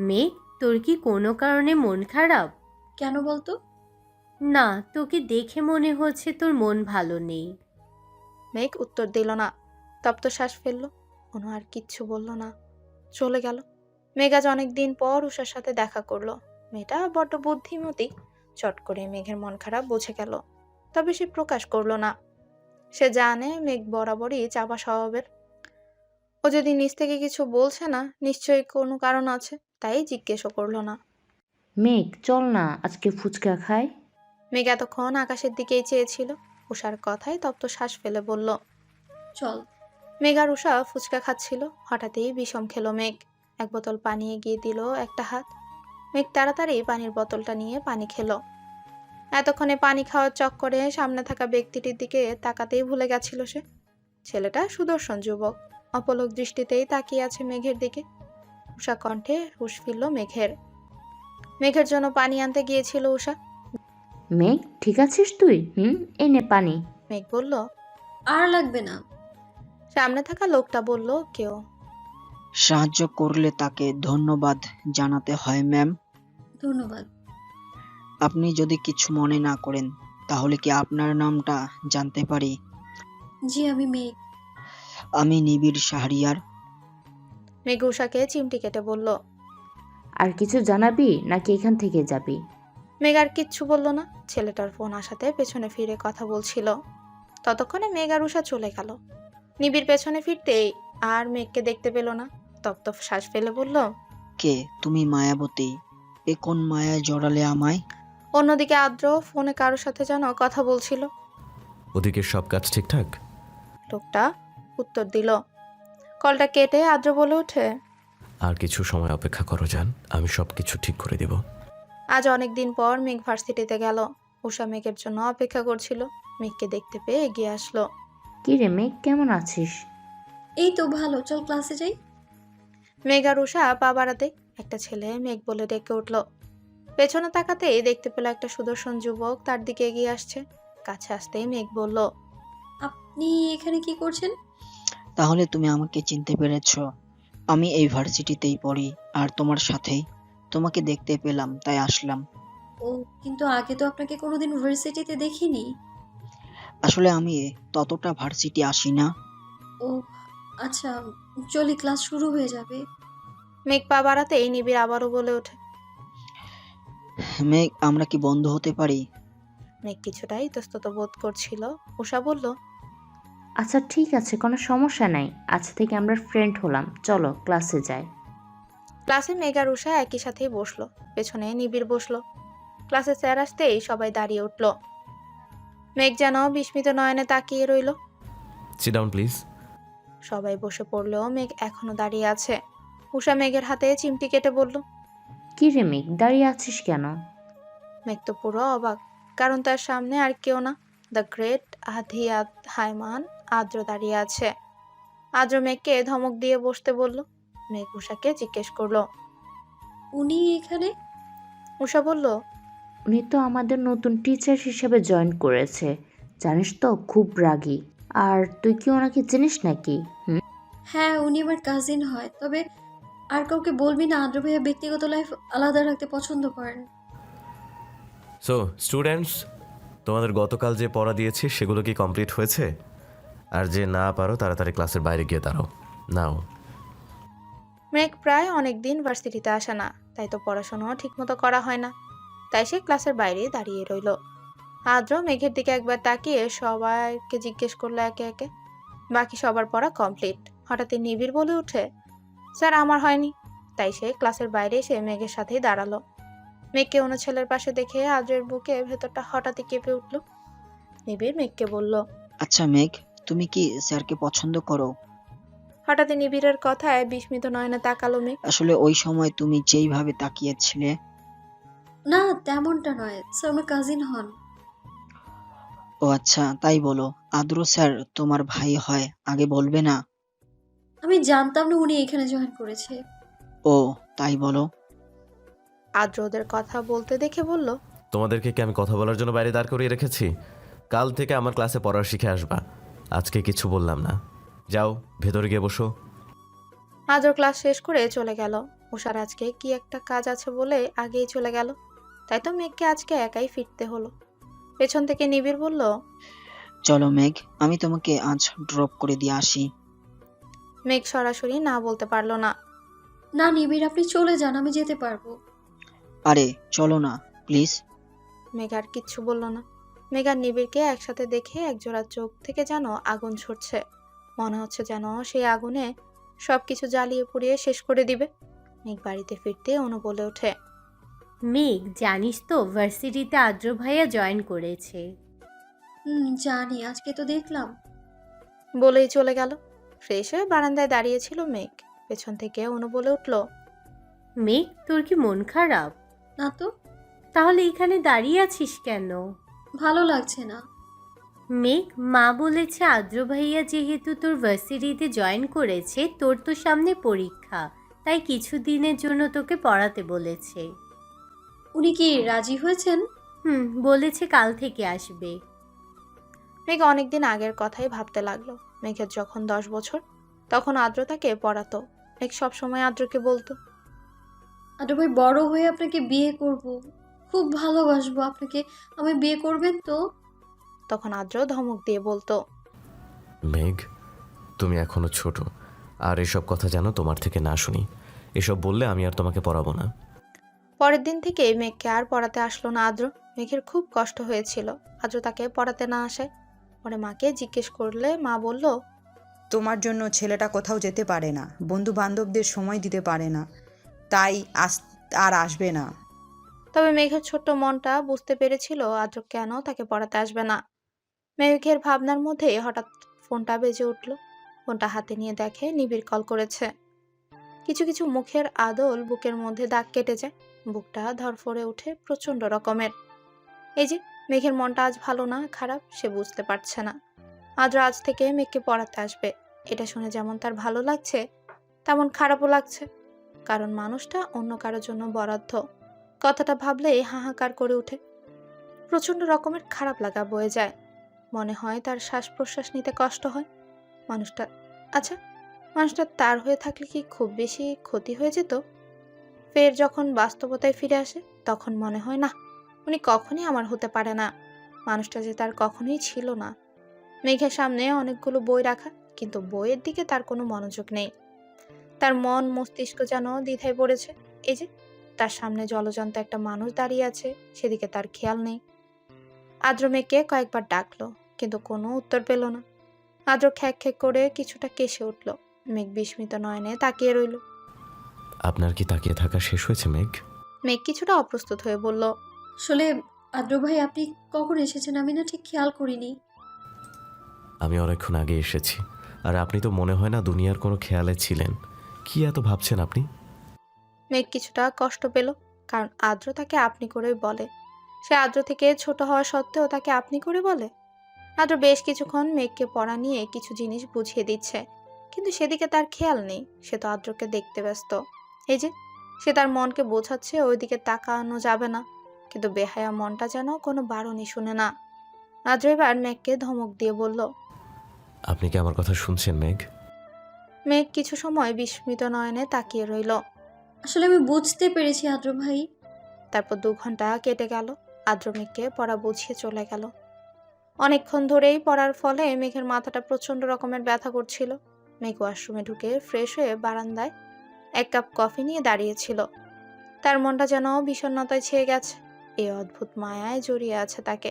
[SPEAKER 4] মেঘ, তোর কি কোনো কারণে মন খারাপ?
[SPEAKER 5] কেন বলতো?
[SPEAKER 4] না, তোকে দেখে মনে হচ্ছে তোর মন ভালো নেই।
[SPEAKER 1] মেঘ উত্তর দিল না, তপ্ত শ্বাস ফেলল। অনু আর কিচ্ছু বলল না, চলে গেল। মেঘ আজ অনেকদিন পর উষার সাথে দেখা করলো। মেয়েটা বড্ড বুদ্ধিমতী, চট করে মেঘের মন খারাপ বুঝে গেল। তবে সে প্রকাশ করলো না। সে জানে মেঘ বরাবরই চাপা স্বভাবের। ও যদি নিজ থেকে কিছু বলছে না, নিশ্চয়ই কোনো কারণ আছে, তাই জিজ্ঞেসও করলো না।
[SPEAKER 8] মেঘ, চল না আজকে ফুচকা খাই।
[SPEAKER 1] মেঘ এতক্ষণ আকাশের দিকেই চেয়েছিল। উষার কথায় তপ্ত শ্বাস ফেলে বলল,
[SPEAKER 5] চল।
[SPEAKER 1] মেঘ আর উষা ফুচকা খাচ্ছিল। হঠাৎই বিষম খেলো মেঘ। এক বোতল পানি এগিয়ে দিল একটা হাত। মেঘ তাড়াতাড়ি পানির বোতলটা নিয়ে পানি খেলো। এতক্ষণে পানি খাওয়ার চক্করে সামনে থাকা ব্যক্তিটির দিকে তাকাতেই ভুলে গেছিল সে। ছেলেটা সুদর্শন যুবক, অপলক দৃষ্টিতেই তাকিয়ে আছে মেঘের দিকে। উষা কণ্ঠে হুঁশ ফিরল মেঘের। মেঘের জন্য পানি আনতে গিয়েছিল উষা।
[SPEAKER 8] মেঘ, ঠিক আছিস তুই? এই নে পানি।
[SPEAKER 1] মেঘ বলল,
[SPEAKER 5] আর লাগবে না।
[SPEAKER 1] সামনে থাকা লোকটা বলল, কেউ
[SPEAKER 9] সাহায্য করলে তাকে ধন্যবাদ জানাতে হয় ম্যাম।
[SPEAKER 5] ধন্যবাদ।
[SPEAKER 9] আপনি যদি কিছু মনে না করেন তাহলে কি আপনার নামটা জানতে পারি?
[SPEAKER 5] জি, আমি মেঘ।
[SPEAKER 9] আমি নিবিড় শাহরিয়ার।
[SPEAKER 1] মেঘ উষাকে চিমটি কেটে বলল।
[SPEAKER 8] আর কিছু জানাবি নাকি এখান থেকে যাবি?
[SPEAKER 1] মেঘ আর কিচ্ছু বলল না। ছেলেটার ফোন আসাতে পেছনে ফিরে কথা বলছিল। ততক্ষণে মেঘ আর উষা চলে গেল। নিবিড় পেছনে ফিরতেই আর মেঘকে দেখতে পেল না। তপ্ত শ্বাস ফেলে বলল,
[SPEAKER 9] কে তুমি? মায়াবতী, এ কোন মায়ায় জড়ালে আমায়?
[SPEAKER 1] অন্যদিকে আদ্র ফোনে কারোর সাথে যেন কথা বলছিল।
[SPEAKER 2] ওদিকে সব কাজ ঠিকঠাক?
[SPEAKER 1] লোকটা উত্তর দিল। কলটা কেটে আদ্র বলে ওঠে,
[SPEAKER 2] আর কিছু সময় অপেক্ষা করো যান, আমি সব কিছু ঠিক করে দেব।
[SPEAKER 1] আজ অনেকদিন পর মেঘ ভার্সিটিতে গেল। উষা মেঘের জন্য অপেক্ষা করছিল। মেঘকে দেখতে পেয়ে এগিয়ে আসলো।
[SPEAKER 8] কি রে মেঘ, কেমন আছিস?
[SPEAKER 5] এই তো ভালো, চল ক্লাসে যাই।
[SPEAKER 1] মেঘ আর উষা পা বাড়াতে একটা ছেলে মেঘ বলে ডেকে উঠল। পেছনে তাকাতেই দেখতে পেল একটা সুদর্শন যুবক তার দিকে এগিয়ে আসছে। কাছে আসতেই মেঘ বলল,
[SPEAKER 5] আপনি এখানে কি করছেন?
[SPEAKER 9] তাহলে তুমি আমাকে চিনতে পেরেছো। আমি এই ভার্সিটিতেই পড়ি আর তোমার সাথেই। তোমাকে দেখতে পেলাম তাই আসলাম।
[SPEAKER 5] ও, কিন্তু আগে তো আপনাকে কোনোদিন ভার্সিটিতে দেখিনি।
[SPEAKER 9] আসলে আমি ততটা ভার্সিটি আসি না।
[SPEAKER 5] ও আচ্ছা, চলি, ক্লাস শুরু হয়ে যাবে।
[SPEAKER 1] মেঘ পা বাড়াতেই নিবিড় আবারও বলে ওঠে।
[SPEAKER 9] মেঘ, আমরা কি বন্ধু হতে পারি?
[SPEAKER 1] মেঘ কিছুটা ইতস্তত বোধ করছিল। উষা বলল,
[SPEAKER 8] আচ্ছা ঠিক আছে, কোনো সমস্যা নাই, আজ থেকে আমরা ফ্রেন্ড হলাম, চলো ক্লাসে যাই।
[SPEAKER 1] ক্লাসে মেঘ আর উষা একই সাথেই বসলো। পেছনে নিবিড় বসলো। ক্লাসে স্যার আসতেই সবাই দাঁড়িয়ে উঠল। মেঘ যেন বিস্মিত নয়নে তাকিয়ে রইল।
[SPEAKER 2] Sit down please.
[SPEAKER 1] সবাই বসে পড়লেও মেঘ এখনো দাঁড়িয়ে আছে। উষা মেঘের হাতে চিমটি কেটে বলল।
[SPEAKER 8] কি রে মেঘ, দাঁড়িয়ে আছিস কেন?
[SPEAKER 1] মেঘ তো পুরো অবাক, কারণ তার সামনে আর কেউ না, দ্য গ্রেট আধিয়াত হাইমান আদ্র দাঁড়িয়ে আছে। আদ্র মেঘকে ধমক দিয়ে বসতে বলল। মেঘ উষাকে জিজ্ঞেস করলো।
[SPEAKER 5] উনি এখানে?
[SPEAKER 1] উষা বলল,
[SPEAKER 8] উনি তো আমাদের নতুন টিচার হিসেবে জয়েন করেছে, জানিস তো, খুব রাগী। আর তুই কি ওনাকে চিনিস নাকি?
[SPEAKER 5] হ্যাঁ, উনি আমার কাজিন হয়। তবে আর কাউকে বলবি না, আদ্র ভাইয়া ব্যক্তিগত লাইফ আলাদা রাখতে পছন্দ করেন।
[SPEAKER 2] সো স্টুডেন্টস, তোমাদের গতকাল যে পড়া দিয়েছি সেগুলো কি কমপ্লিট হয়েছে? আর যে না পারো তাড়াতাড়ি ক্লাসের বাইরে গিয়ে দাঁড়াও। নাও।
[SPEAKER 1] মেঘ প্রায় অনেক দিন ভার্সিটিতে আসে না, তাই তো পড়াশোনাও ঠিকমতো করা হয় না, তাই সে ক্লাসের বাইরে দাঁড়িয়ে রইল। আদ্র মেঘের দিকে একবার তাকিয়ে সবাইকে জিজ্ঞেস করলো একে একে। বাকি সবার পড়া কমপ্লিট। হঠাৎই নিবিড় বলে উঠে, স্যার আমার হয়নি। তাই সে ক্লাসের বাইরে এসে মেঘের সাথেই দাঁড়ালো। মেঘকে অন্য ছেলের পাশে দেখে আদ্রের বুকে ভেতরটা হঠাৎই কেঁপে উঠল। নিবিড় মেঘকে বলল,
[SPEAKER 9] আচ্ছা মেঘ, তুমি কি স্যারকে পছন্দ করো?
[SPEAKER 1] হঠাৎই নিবিড়ের কথায় বিস্মিত নয়নে তাকালো মেঘ।
[SPEAKER 9] আসলে ওই সময় তুমি যেইভাবে তাকিয়েছিলে।
[SPEAKER 5] না, তেমনটা নয়, স্যার আমার কাজিন হন।
[SPEAKER 9] ও আচ্ছা, তাই বলো। আদ্র স্যার তোমার ভাই হয়, আগে বলবে না?
[SPEAKER 5] আমি জানতাম না উনি এখানে জয়েন করেছে।
[SPEAKER 9] ও, তাই বলো।
[SPEAKER 1] আদ্র ওদের কথা বলতে দেখে বলল,
[SPEAKER 2] তোমাদেরকে কি আমি কথা বলার জন্য বাইরে দাঁড় করিয়ে রেখেছি? কাল থেকে আমার ক্লাসে পড়া শিখে আসবা। আজকে কিছু বললাম না। যাও, ভেতরে গিয়ে বসো।
[SPEAKER 1] আদ্র ক্লাস শেষ করে চলে গেল। উষার আজকে কি একটা কাজ আছে বলে আগেই চলে গেল, তাই তো মেঘকে আজকে একাই ফিরতে হলো। পেছন থেকে নিবিড় বলল,
[SPEAKER 9] চলো মেঘ, আমি তোমাকে আজ ড্রপ করে দিয়ে আসি।
[SPEAKER 1] মেঘ সরাসরি না বলতে পারলো না।
[SPEAKER 5] না নিবিড়, আপনি চলে যান, আমি যেতে পারবো।
[SPEAKER 9] আরে চলো না প্লিজ।
[SPEAKER 1] মেঘ আর কিচ্ছু বলল না। মেঘ আর নিবিড়কে একসাথে দেখে একজোড়া চোখ থেকে যেন আগুন ছুটছে। মনে হচ্ছে যেন সেই আগুনে সবকিছু জ্বালিয়ে পুড়িয়ে শেষ করে দিবে। মেঘ বাড়িতে ফিরতে অনু বলে ওঠে,
[SPEAKER 4] মেঘ, জানিস তো ভার্সিটিতে আদ্র ভাইয়া জয়েন করেছে।
[SPEAKER 5] জানি, আজকে তো দেখলাম।
[SPEAKER 1] বলেই চলে গেল। ফ্রেশ হয়ে বারান্দায় দাঁড়িয়েছিল মেঘ। পেছন থেকে অনু বলে উঠল,
[SPEAKER 4] মেঘ, তোর কি মন খারাপ?
[SPEAKER 5] না তো,
[SPEAKER 4] তাহলে এখানে দাঁড়িয়ে আছিস কেন?
[SPEAKER 5] ভালো লাগছে না।
[SPEAKER 4] মেঘ, মা বলেছে আদ্র ভাইয়া যেহেতু তোর ভার্সিটিতে জয়েন করেছে, তোর তো সামনে পরীক্ষা, তাই কিছুদিনের জন্য তোকে পড়াতে বলেছে।
[SPEAKER 5] উনি কি রাজি হয়েছেন?
[SPEAKER 4] বলেছে কাল থেকে আসবে।
[SPEAKER 1] মেঘ অনেকদিন আগের কথাই ভাবতে লাগলো। মেঘের যখন 10 বছর, তখন আদ্র তাকে পড়াতো। মেঘ সবসময় আদ্রকে বলতো,
[SPEAKER 5] আদ্র ভাই বড় হয়ে আপনাকে বিয়ে করব, খুব ভালোবাসবো আপনাকে, আমি বিয়ে করবেন তো?
[SPEAKER 1] তখন আদ্র ধমক দিয়ে বলতো,
[SPEAKER 2] মেঘ, তুমি এখনো ছোট, আর এসব কথা যেন তোমার থেকে না শুনি। এসব বললে আমি আর তোমাকে পড়াবো না।
[SPEAKER 1] পরের দিন থেকে মেঘকে আর পড়াতে আসলো না আদ্র। মেঘের খুব কষ্ট হয়েছিল আদ্র তাকে পড়াতে না আসায়। পরে মাকে জিজ্ঞেস করলে মা বলল,
[SPEAKER 7] তোমার জন্য ছেলেটা কোথাও যেতে পারে না, বন্ধু বান্ধবদের সময় দিতে পারে না, তাই আর আসবে না।
[SPEAKER 1] তবে মেঘের ছোট্ট মনটা বুঝতে পেরেছিল আদ্র কেন তাকে পড়াতে আসবে না। মেঘের ভাবনার মধ্যে হঠাৎ ফোনটা বেজে উঠল। ফোনটা হাতে নিয়ে দেখে নিবিড় কল করেছে। কিছু কিছু মুখের আদল বুকের মধ্যে দাগ কেটে যায়। বুকটা ধরফরে ওঠে প্রচন্ড রকমের। এই যে মেঘের মনটা আজ ভালো না খারাপ সে বুঝতে পারছে না। আদ্র আজ থেকে মেঘকে পড়াতে আসবে, এটা শুনে যেমন তার ভালো লাগছে তেমন খারাপও লাগছে। কারণ মানুষটা অন্য কারোর জন্য বরাদ্দ। কথাটা ভাবলেই হাহাকার করে ওঠে। প্রচন্ড রকমের খারাপ লাগা বয়ে যায়। মনে হয় তার শ্বাস প্রশ্বাস নিতে কষ্ট হয়। মানুষটা তার হয়ে থাকলে কি খুব বেশি ক্ষতি হয়ে যেত? ফের যখন বাস্তবতায় ফিরে আসে তখন মনে হয় না, উনি কখনই আমার হতে পারে না। মানুষটা যে তার কখনোই ছিল না। মেঘের সামনে অনেকগুলো বই রাখা, কিন্তু বইয়ের দিকে তার কোনো মনোযোগ নেই। তার মন মস্তিষ্ক যেন দ্বিধায় পড়েছে। এই যে তার সামনে জলজন্ত একটা মানুষ দাঁড়িয়ে আছে, সেদিকে তার খেয়াল নেই। আদ্র মেঘকে কয়েকবার ডাকলো, কিন্তু কোনো উত্তর পেল না। আদ্র খ্যাক খ্যাক করে কিছুটা কেসে উঠল। মেঘ বিস্মিত নয়নে তাকিয়ে রইল।
[SPEAKER 2] আপনার কি তাকিয়ে থাকা শেষ হয়েছে মেঘ?
[SPEAKER 1] মেঘ কিছুটা অপ্রস্তুত হয়ে বলল,
[SPEAKER 5] আসলে আদ্র ভাই আপনি কখন এসেছেন আমি না ঠিক খেয়াল করিনি।
[SPEAKER 2] আমি অনেকক্ষণ আগে এসেছি, আর আপনি তো মনে হয় না দুনিয়ার কোনো খেয়ালে ছিলেন। কি এত ভাবছেন আপনি?
[SPEAKER 1] মেঘ কিছুটা কষ্ট পেল, কারণ আদ্র তাকে আপনি করেই বলে। সে আদ্র থেকে ছোট হওয়া সত্ত্বেও তাকে আপনি করে বলে। আদ্র বেশ কিছুক্ষণ মেঘকে পড়া নিয়ে কিছু জিনিস বুঝিয়ে দিচ্ছে, কিন্তু সেদিকে তার খেয়াল নেই। সে তো আদ্রকে দেখতে ব্যস্ত। এই যে সে তার মনকে বোঝাচ্ছে ওইদিকে তাকানো যাবে না, কিন্তু বেহায়া মনটা যেন কোনো বারণই শুনে না। আদ্র এবার মেঘকে ধমক দিয়ে বলল,
[SPEAKER 2] আপনি কি আমার কথা শুনছেন মেঘ?
[SPEAKER 1] মেঘ কিছু সময় বিস্মিত নয়নে তাকিয়ে রইল।
[SPEAKER 5] আসলে আমি বুঝতে পেরেছি আদ্র ভাই।
[SPEAKER 1] তারপর 2 ঘন্টা কেটে গেল। আদ্র মেঘকে পড়া বুঝিয়ে চলে গেল। অনেকক্ষণ ধরেই পড়ার ফলে মেঘের মাথাটা প্রচন্ড রকমের ব্যথা করছিল। মেঘ ওয়াশরুমে ঢুকে ফ্রেশ হয়ে বারান্দায় এক কাপ কফি নিয়ে দাঁড়িয়েছিল। তার মনটা যেন বিষণ্ণতায় ছেয়ে গেছে। এই অদ্ভুত মায়ায় জড়িয়ে আছে তাকে।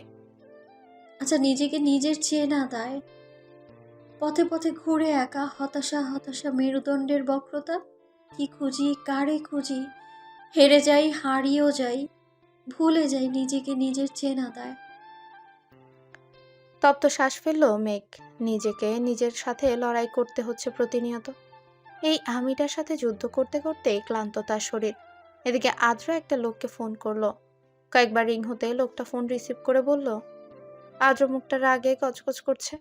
[SPEAKER 5] আচ্ছা, নিজেকে নিজের চেনা দেয়, পথে পথে ঘুরে একা, হতাশা হতাশা মেরুদণ্ডের বক্রতা। কি খুঁজি, কারে খুঁজি, হেরে যাই, হারিয়েও যাই, ভুলে যাই নিজেকে নিজের চেনা দেয়।
[SPEAKER 1] তপ্ত শ্বাস ফেলল মেঘ। নিজেকে নিজের সাথে লড়াই করতে হচ্ছে প্রতিনিয়ত। এই আমিটার সাথে যুদ্ধ করতে করতে ক্লান্ত তার শরীর। এদিকে আদ্র একটা লোককে ফোন করলো। কয়েকবার রিং হতে লোকটা ফোন রিসিভ করে বলল, আদ্র মুখটা রাগে কচকচ করছে।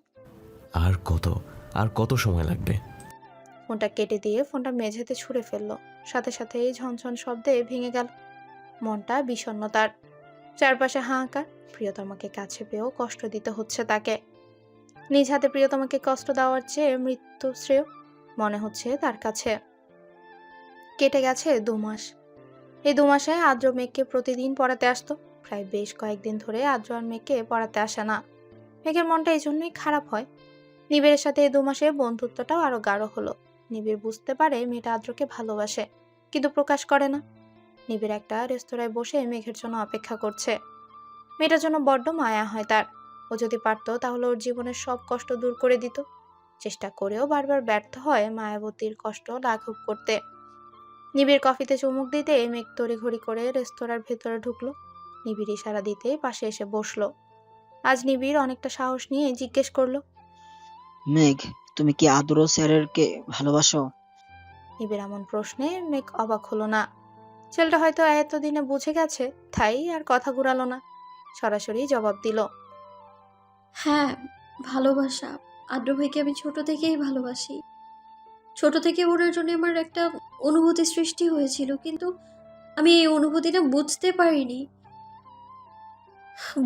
[SPEAKER 2] আর কত সময় লাগবে?
[SPEAKER 1] ফোনটা কেটে দিয়ে ফোনটা মেঝেতে ছুঁড়ে ফেললো। সাথে সাথেই ঝনঝন শব্দে ভেঙে গেল। মনটা বিষণ্ণ তার। চারপাশে হাহাকার। প্রিয়তমাকে কাছে পেয়েও কষ্ট দিতে হচ্ছে তাকে। নিজ হাতে প্রিয়তমাকে কষ্ট দেওয়ার চেয়ে মৃত্যু শ্রেয় মনে হচ্ছে তার কাছে। কেটে গেছে 2 মাস। এই 2 মাসে আদ্র মেঘকে প্রতিদিন পড়াতে আসতো। প্রায় বেশ কয়েকদিন ধরে আদ্র আর মেঘকে পড়াতে আসে না। মেঘের মনটা এই জন্যই খারাপ হয়। নিবিড়ের সাথে এই 2 মাসে বন্ধুত্বটাও আরো গাঢ় হলো। নিবিড় বুঝতে পারে মেয়েটা আদ্রকে ভালোবাসে, কিন্তু প্রকাশ করে না। নিবিড় একটা রেস্তোরাঁয় বসে মেঘের জন্য অপেক্ষা করছে। মেয়েটার জন্য বড্ড মায়া হয় তার। ও যদি পারতো তাহলে ওর জীবনের সব কষ্ট দূর করে দিত। চেষ্টা করেও বারবার ব্যর্থ হয় মায়াবতীর কষ্ট লাঘব করতে। নিবিড় কফিতে চুমুক দিতে মেঘ তড়িঘড়ি করে রেস্তোরাঁর ভেতরে ঢুকলো। নিবিড় ইশারা দিতে পাশে এসে বসলো। আজ নিবিড় অনেকটা সাহস নিয়ে জিজ্ঞেস করলো,
[SPEAKER 9] মেঘ, তুমি কি আদ্র স্যারেরকে ভালোবাসো?
[SPEAKER 1] নিবিড় এমন প্রশ্নে মেঘ অবাক হলো না। ছেলেটা হয়তো এতদিনে বুঝে গেছে, তাই আর কথা ঘুরালো না। সরাসরি জবাব দিল,
[SPEAKER 5] হ্যাঁ, ভালোবাসা। আদ্র ভাইকে আমি ছোট থেকেই ভালোবাসি। ছোট থেকে ওনার জন্য আমার একটা অনুভূতি সৃষ্টি হয়েছিল, কিন্তু আমি এই অনুভূতিটা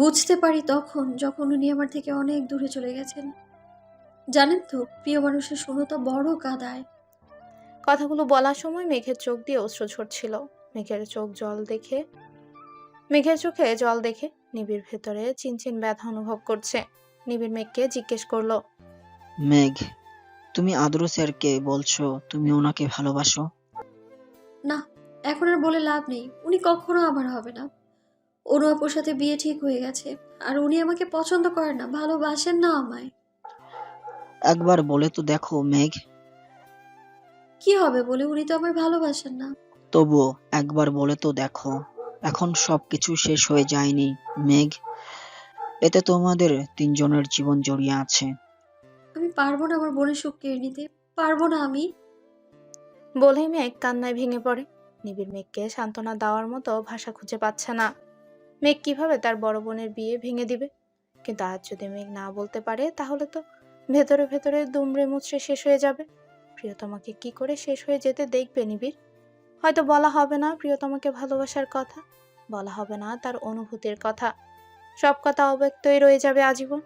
[SPEAKER 5] বুঝতে পারি তখন, যখন উনি আমার থেকে অনেক দূরে চলে গেছেন। জানেন তো, প্রিয় মানুষের শূন্যতা বড় কাঁদায়।
[SPEAKER 1] কথাগুলো বলার সময় মেঘের চোখ দিয়ে অশ্রু ঝরছিল। মেঘের চোখে জল দেখে নিবিড় ভেতরে চিনচিন ব্যথা অনুভব করছে। নিবিড় মেঘকে জিজ্ঞেস করলো,
[SPEAKER 9] মেঘ, তুমি আদ্র স্যারকে বলছো তুমি ওনাকে ভালোবাসো?
[SPEAKER 5] না, এখন আর বলে লাভ নেই। উনি কখনো আমার হবে না। অনু আপুর সাথে বিয়ে ঠিক হয়ে গেছে, আর উনি আমাকে পছন্দ করেন না, ভালোবাসেন না আমায়।
[SPEAKER 9] একবার বলে তো দেখো মেঘ।
[SPEAKER 5] কি হবে বলে? উনি তো আমায় ভালোবাসেন না।
[SPEAKER 9] তবুও একবার বলে তো দেখো। এখন সবকিছু শেষ হয়ে যায়নি মেঘ, এতে তোমাদের 3 জনের জীবন জড়িয়ে আছে।
[SPEAKER 5] আমি পারবো না আমার বোনের সুখ কেড়ে নিতে, পারবো না আমি।
[SPEAKER 1] বলেই মেঘ কান্নায় ভেঙে পড়ে। নিবিড় মেঘকে সান্ত্বনা দেওয়ার মতো ভাষা খুঁজে পাচ্ছে না। মেঘ কিভাবে তার বড় বোনের বিয়ে ভেঙে দিবে? কিন্তু আজ যদি মেঘ না বলতে পারে, তাহলে তো ভেতরে ভেতরে দুমড়ে মুচড়ে শেষ হয়ে যাবে। প্রিয়তমাকে কি করে শেষ হয়ে যেতে দেখবে নিবিড়? হয়তো বলা হবে না প্রিয়তমাকে ভালোবাসার কথা, বলা হবে না তার অনুভূতির কথা। সব কথা অব্যক্তই রয়ে যাবে আজীবন।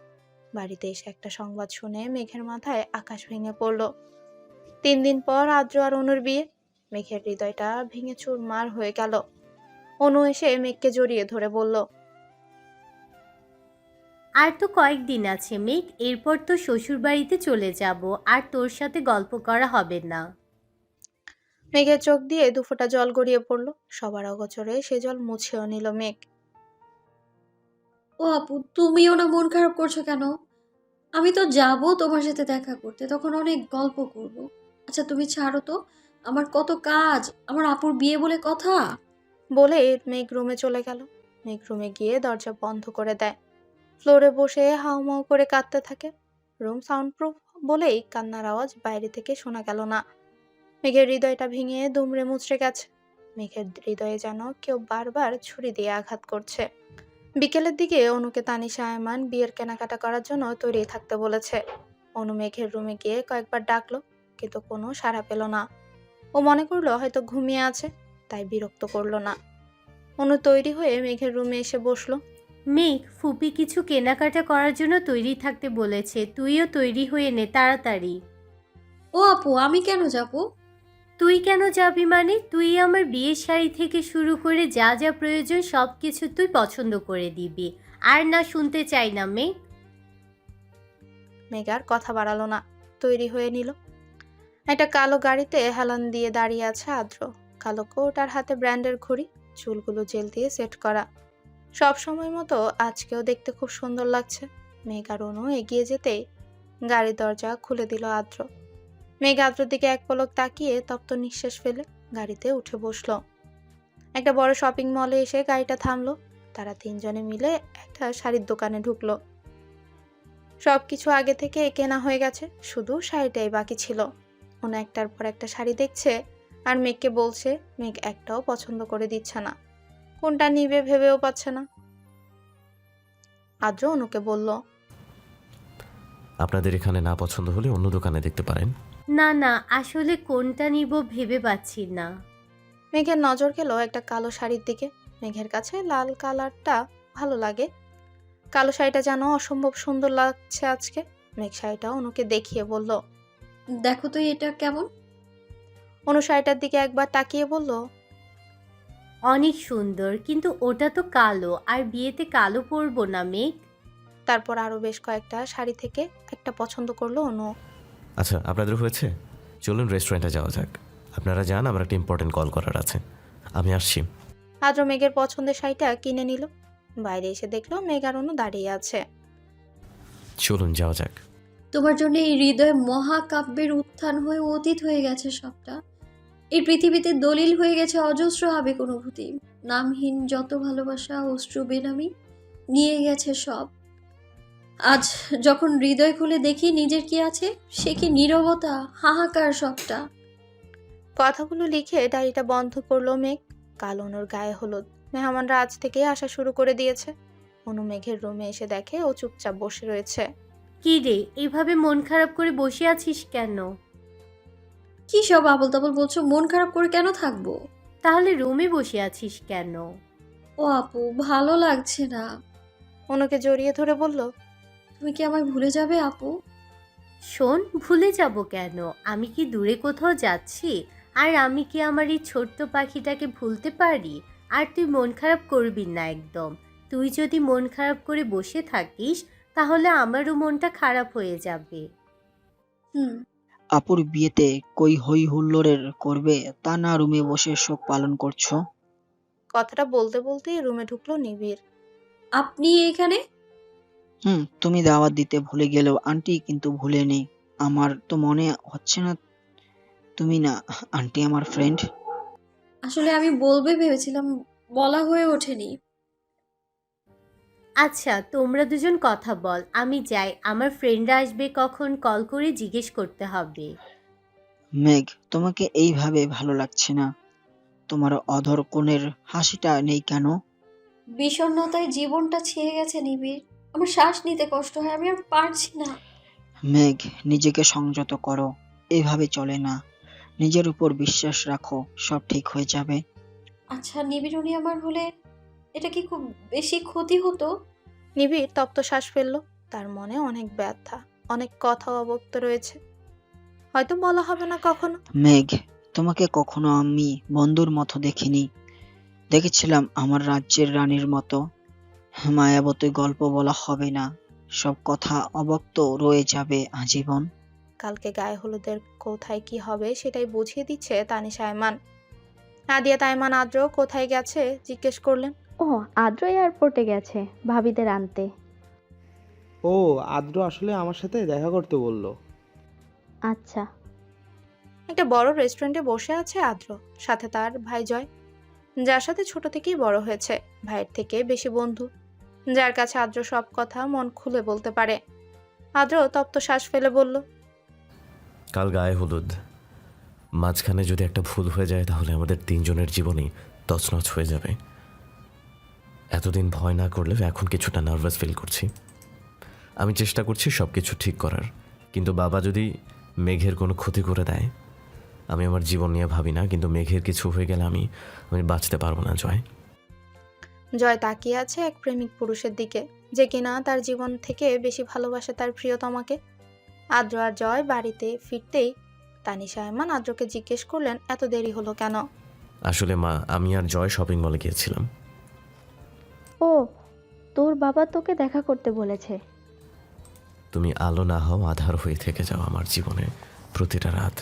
[SPEAKER 1] বাড়িতে এসে একটা সংবাদ শুনে মেঘের মাথায় আকাশ ভেঙে পড়ল। 3 দিন পর আদ্র আর অনুর বিয়ে। মেঘের হৃদয়টা ভেঙে চুরমার হয়ে গেল। অনু এসে মেঘকে জড়িয়ে ধরে বলল,
[SPEAKER 4] আর তো কয়েকদিন আছে মেঘ, এরপর তো শ্বশুর বাড়িতে চলে যাব, আর তোর সাথে গল্প করা হবে না।
[SPEAKER 1] মেঘের চোখ দিয়ে 2 ফোঁটা জল গড়িয়ে পড়ল। সবার অগোচরে সে জল মুছেও নিল মেঘ।
[SPEAKER 5] ও আপু, তুমিও না মন খারাপ করছো কেন? আমি তো যাবো তোমার সাথে দেখা করতে, তখন অনেক গল্প করব। আচ্ছা তুমি ছাড়ো তো, আমার কত কাজ, আমার আপুর বিয়ে বলে কথা।
[SPEAKER 1] বলে মেঘ রুমে চলে গেল। মেঘ রুমে গিয়ে দরজা বন্ধ করে দেয়। ফ্লোরে বসে হাউমাউ করে কাঁদতে থাকে। রুম সাউন্ডপ্রুফ বলেই কান্নার আওয়াজ বাইরে থেকে শোনা গেল না। মেঘের হৃদয়টা ভেঙে দুমড়ে মুচড়ে গেছে। মেঘের হৃদয়ে যেন কেউ বারবার ছুরি দিয়ে আঘাত করছে। বিকেলের দিকে অনুকে তানিশা আয়মান বিয়ের কেনাকাটা করার জন্য তৈরি থাকতে বলেছে। অনু মেঘের রুমে গিয়ে কয়েকবার ডাকলো, কিন্তু কোনো সাড়া পেল না। ও মনে করলো হয়তো ঘুমিয়ে আছে, তাই বিরক্ত করলো না। অনু তৈরি হয়ে মেঘের রুমে এসে বসলো।
[SPEAKER 4] মেঘ, ফুপি কিছু কেনাকাটা করার জন্য তৈরি থাকতে বলেছে, তুইও তৈরি হয়ে নে তাড়াতাড়ি।
[SPEAKER 5] ও আপু, আমি কেন যাব?
[SPEAKER 4] তুই কেন যাবি মানে? তুই আমার বিয়ের শাড়ি থেকে শুরু করে যা যা প্রয়োজন সব কিছু তুই পছন্দ করে দিবি। আর না শুনতে চাই না মেঘ।
[SPEAKER 1] মেঘ আর কথা বাড়ালো না, তৈরি হয়ে নিল। একটা কালো গাড়িতে হেলান দিয়ে দাঁড়িয়ে আছে আদ্র। কালো কোট আর হাতে ব্র্যান্ডের ঘড়ি, চুলগুলো জেল দিয়ে সেট করা। সব সময় মতো আজকেও দেখতে খুব সুন্দর লাগছে। মেঘ আর অনু এগিয়ে যেতেই গাড়ির দরজা খুলে দিল আদ্র। মেঘ আদ্রর দিকে এক পলক তাকিয়ে তপ্ত নিঃশ্বাস ফেলে গাড়িতে উঠে বসলো। একটা বড় শপিং মলে এসে গাড়িটা থামলো। তারা তিনজনে মিলে একটা শাড়ির দোকানে ঢুকলো। সবকিছু আগে থেকে কেনা হয়ে গেছে, শুধু শাড়িটাই বাকি ছিল। অনু একটার পর একটা শাড়ি দেখছে আর মেঘকে বলছে মেঘ একটাও পছন্দ করে দিচ্ছে না, কোনটা নিবে ভেবেও পাচ্ছে না। আদ্র অনুকে বলল,
[SPEAKER 2] আপনাদের এখানে না পছন্দ হলে অন্য দোকানে দেখতে পারেন।
[SPEAKER 4] না না, আসলে কোনটা নিব ভেবে পাচ্ছি না।
[SPEAKER 1] মেঘের নজর গেল একটা কালো শাড়ির দিকে। মেঘের কাছে লাল কালারটা ভালো লাগে, কালো শাড়িটা যেন অসম্ভব সুন্দর লাগছে আজকে। মেঘ শাড়িটা অনুকে দেখিয়ে বলল,
[SPEAKER 5] দেখো তো এটা কেমন।
[SPEAKER 1] অনু শাড়িটার দিকে একবার তাকিয়ে বলল,
[SPEAKER 4] অনেক সুন্দর, কিন্তু ওটা তো কালো, আর বিয়েতে কালো পরবো না মেঘ।
[SPEAKER 1] তারপর আরো বেশ কয়েকটা শাড়ি থেকে একটা পছন্দ করলো অনু।
[SPEAKER 2] আচ্ছা, আপনাদের হয়েছে, চলুন রেস্টুরেন্টে যাওয়া যাক। আপনারা যান, আমার একটা ইম্পর্টেন্ট কল করার আছে, আমি আসছি।
[SPEAKER 1] আদ্র মেঘের পছন্দের শাড়িটা কিনে নিল। বাইরে এসে দেখলো মেঘ আর অনু দাঁড়িয়ে আছে।
[SPEAKER 2] চলুন যাওয়া যাক।
[SPEAKER 5] তোমার জন্য এই হৃদয়ে মহাকাব্যের উত্থান হয়ে অতীত হয়ে গেছে সবটা। এই পৃথিবীতে দলিল হয়ে গেছে অজস্র আবেগ অনুভূতি। নামহীন যত ভালোবাসা, অশ্রু বেনামি নিয়ে গেছে সব। আজ যখন হৃদয় খুলে দেখি নিজের কি আছে, সে কি নীরবতা, হাহাকার সবটা।
[SPEAKER 1] কথাগুলো লিখে ডায়েরিটা বন্ধ করলো মেঘ। কাল অনুর গায়ে হলুদ। মেহমানরা আজ থেকেই আসা শুরু করে দিয়েছে। অনু মেঘের রুমে এসে দেখে ও চুপচাপ বসে রয়েছে।
[SPEAKER 4] কি রে, এইভাবে মন খারাপ করে বসে আছিস কেন?
[SPEAKER 5] কি সব আবল তাবল বলছো? মন খারাপ করে কেন থাকবো?
[SPEAKER 4] তাহলে রুমে বসে আছিস কেন?
[SPEAKER 5] ও আপু, ভালো লাগছে না।
[SPEAKER 1] অনুকে জড়িয়ে ধরে বলল,
[SPEAKER 5] তুমি কি আমায় ভুলে যাবে আপু?
[SPEAKER 4] শোন, ভুলে যাব কেন? আমি কি দূরে কোথাও যাচ্ছি? আর আমি কি আমার এই ছোট্ট পাখিটাকে ভুলতে পারি? আর তুই মন খারাপ করবি না একদম। তুই যদি মন খারাপ করে বসে থাকিস তাহলে আমারও মনটা খারাপ হয়ে যাবে।
[SPEAKER 5] হুম।
[SPEAKER 9] আপুর বিয়েতে কই হই হুল্লোড়ের করবে, তা না রুমে বসে শোক পালন করছো।
[SPEAKER 1] কথাটা বলতে বলতেই রুমে ঢুকলো নিবিড়।
[SPEAKER 5] আপনি এখানে?
[SPEAKER 9] তুমি দাওয়াত দিতে ভুলে গেলেও আন্টি কিন্তু ভুলেনি। আমার তো মনে হচ্ছে না তুমি না আন্টি আমার ফ্রেন্ড।
[SPEAKER 5] আসলে আমি বলবে ভেবেছিলাম, বলা হয়ে ওঠেনি।
[SPEAKER 4] আচ্ছা, তোমরা দুজন কথা বল, আমি যাই। আমার ফ্রেন্ডরা আসবে কখন কল করে জিজ্ঞেস করতে হবে।
[SPEAKER 9] মেঘ, তোমাকে এইভাবে ভালো লাগছে না? তোমার অধর কোণের হাসিটা নেই কেন?
[SPEAKER 5] বিষণ্ণতায় জীবনটা ছেয়ে গেছে নিবিড়। আমার শ্বাস নিতে কষ্ট হয়, আমি আর পারছি না।
[SPEAKER 9] মেঘ, নিজেকে সংযত করো, এভাবে চলে না। নিজের উপর বিশ্বাস রাখো, সব ঠিক হয়ে যাবে।
[SPEAKER 5] আচ্ছা নিবিড়, উনি আমার হলে এটা কি খুব বেশি ক্ষতি হতো?
[SPEAKER 1] নিবিড় তপ্ত শ্বাস ফেললো। তার মনে অনেক ব্যথা, অনেক কথা অব্যক্ত রয়েছে, হয়তো বলা হবে না কখনো।
[SPEAKER 9] মেঘ, তোমাকে কখনো আমি বন্ধুর মতো দেখিনি। দেখেছিলাম আমার রাজ্যের রানীর মতো। মায়াবতী গল্প বলা হবে না, সব কথা অব্যক্ত রয়ে যাবে আজীবন।
[SPEAKER 1] কালকে গায়ে হলুদের কোথায় কি হবে সেটাই বুঝিয়ে দিচ্ছে তানিশা আয়মান। নাদিয়া তাইমান আদ্র কোথায় গেছে জিজ্ঞেস করলেন।
[SPEAKER 6] ও, আদ্র এয়ারপোর্টে গেছে ভাবিদের আনতে।
[SPEAKER 3] ও, আদ্র আসলে আমার সাথে দেখা করতে বলল।
[SPEAKER 6] আচ্ছা।
[SPEAKER 1] একটা বড় রেস্টুরেন্টে বসে আছে আদ্র, সাথে তার ভাই জয়, যার সাথে ছোট থেকেই বড় হয়েছে, ভাইয়ের থেকে বেশি বন্ধু, যার কাছে আদ্র সব কথা মন খুলে বলতে পারে। আদ্র তপ্ত শ্বাস ফেলে বলল,
[SPEAKER 2] কাল গায়ে হলুদ, মাঝখানে যদি একটা ভুল হয়ে যায় তাহলে আমাদের তিনজনের জীবনই তছনছ হয়ে যাবে। এতদিন ভয় না করলেও এখন কিছুটা নার্ভাস ফিল করছি। আমি চেষ্টা করছি সব কিছু ঠিক করার, কিন্তু বাবা যদি মেঘের কোনো ক্ষতি করে দেয়, আমি আমার জীবন নিয়ে ভাবি না, কিন্তু মেঘের কিছু হয়ে গেলে আমি বাঁচতে পারবো না। জয়
[SPEAKER 1] জয় তাকিয়ে আছে এক প্রেমিক পুরুষের দিকে, যে কিনা তার জীবন থেকে বেশি ভালোবাসে তার প্রিয়তমাকে। আদ্র আর জয় বাড়িতে ফিরতেই তানিশা আয়মান আদ্রকে জিজ্ঞেস করলেন, এত দেরি হলো কেন?
[SPEAKER 2] আসলে মা, আমি আর জয় শপিং মলে গিয়েছিলাম।
[SPEAKER 6] ও, তোর বাবা তোকে দেখা করতে বলেছে।
[SPEAKER 2] তুমি আলো না হও, আধার হয়ে থেকে যাও আমার জীবনে প্রতিটা রাত।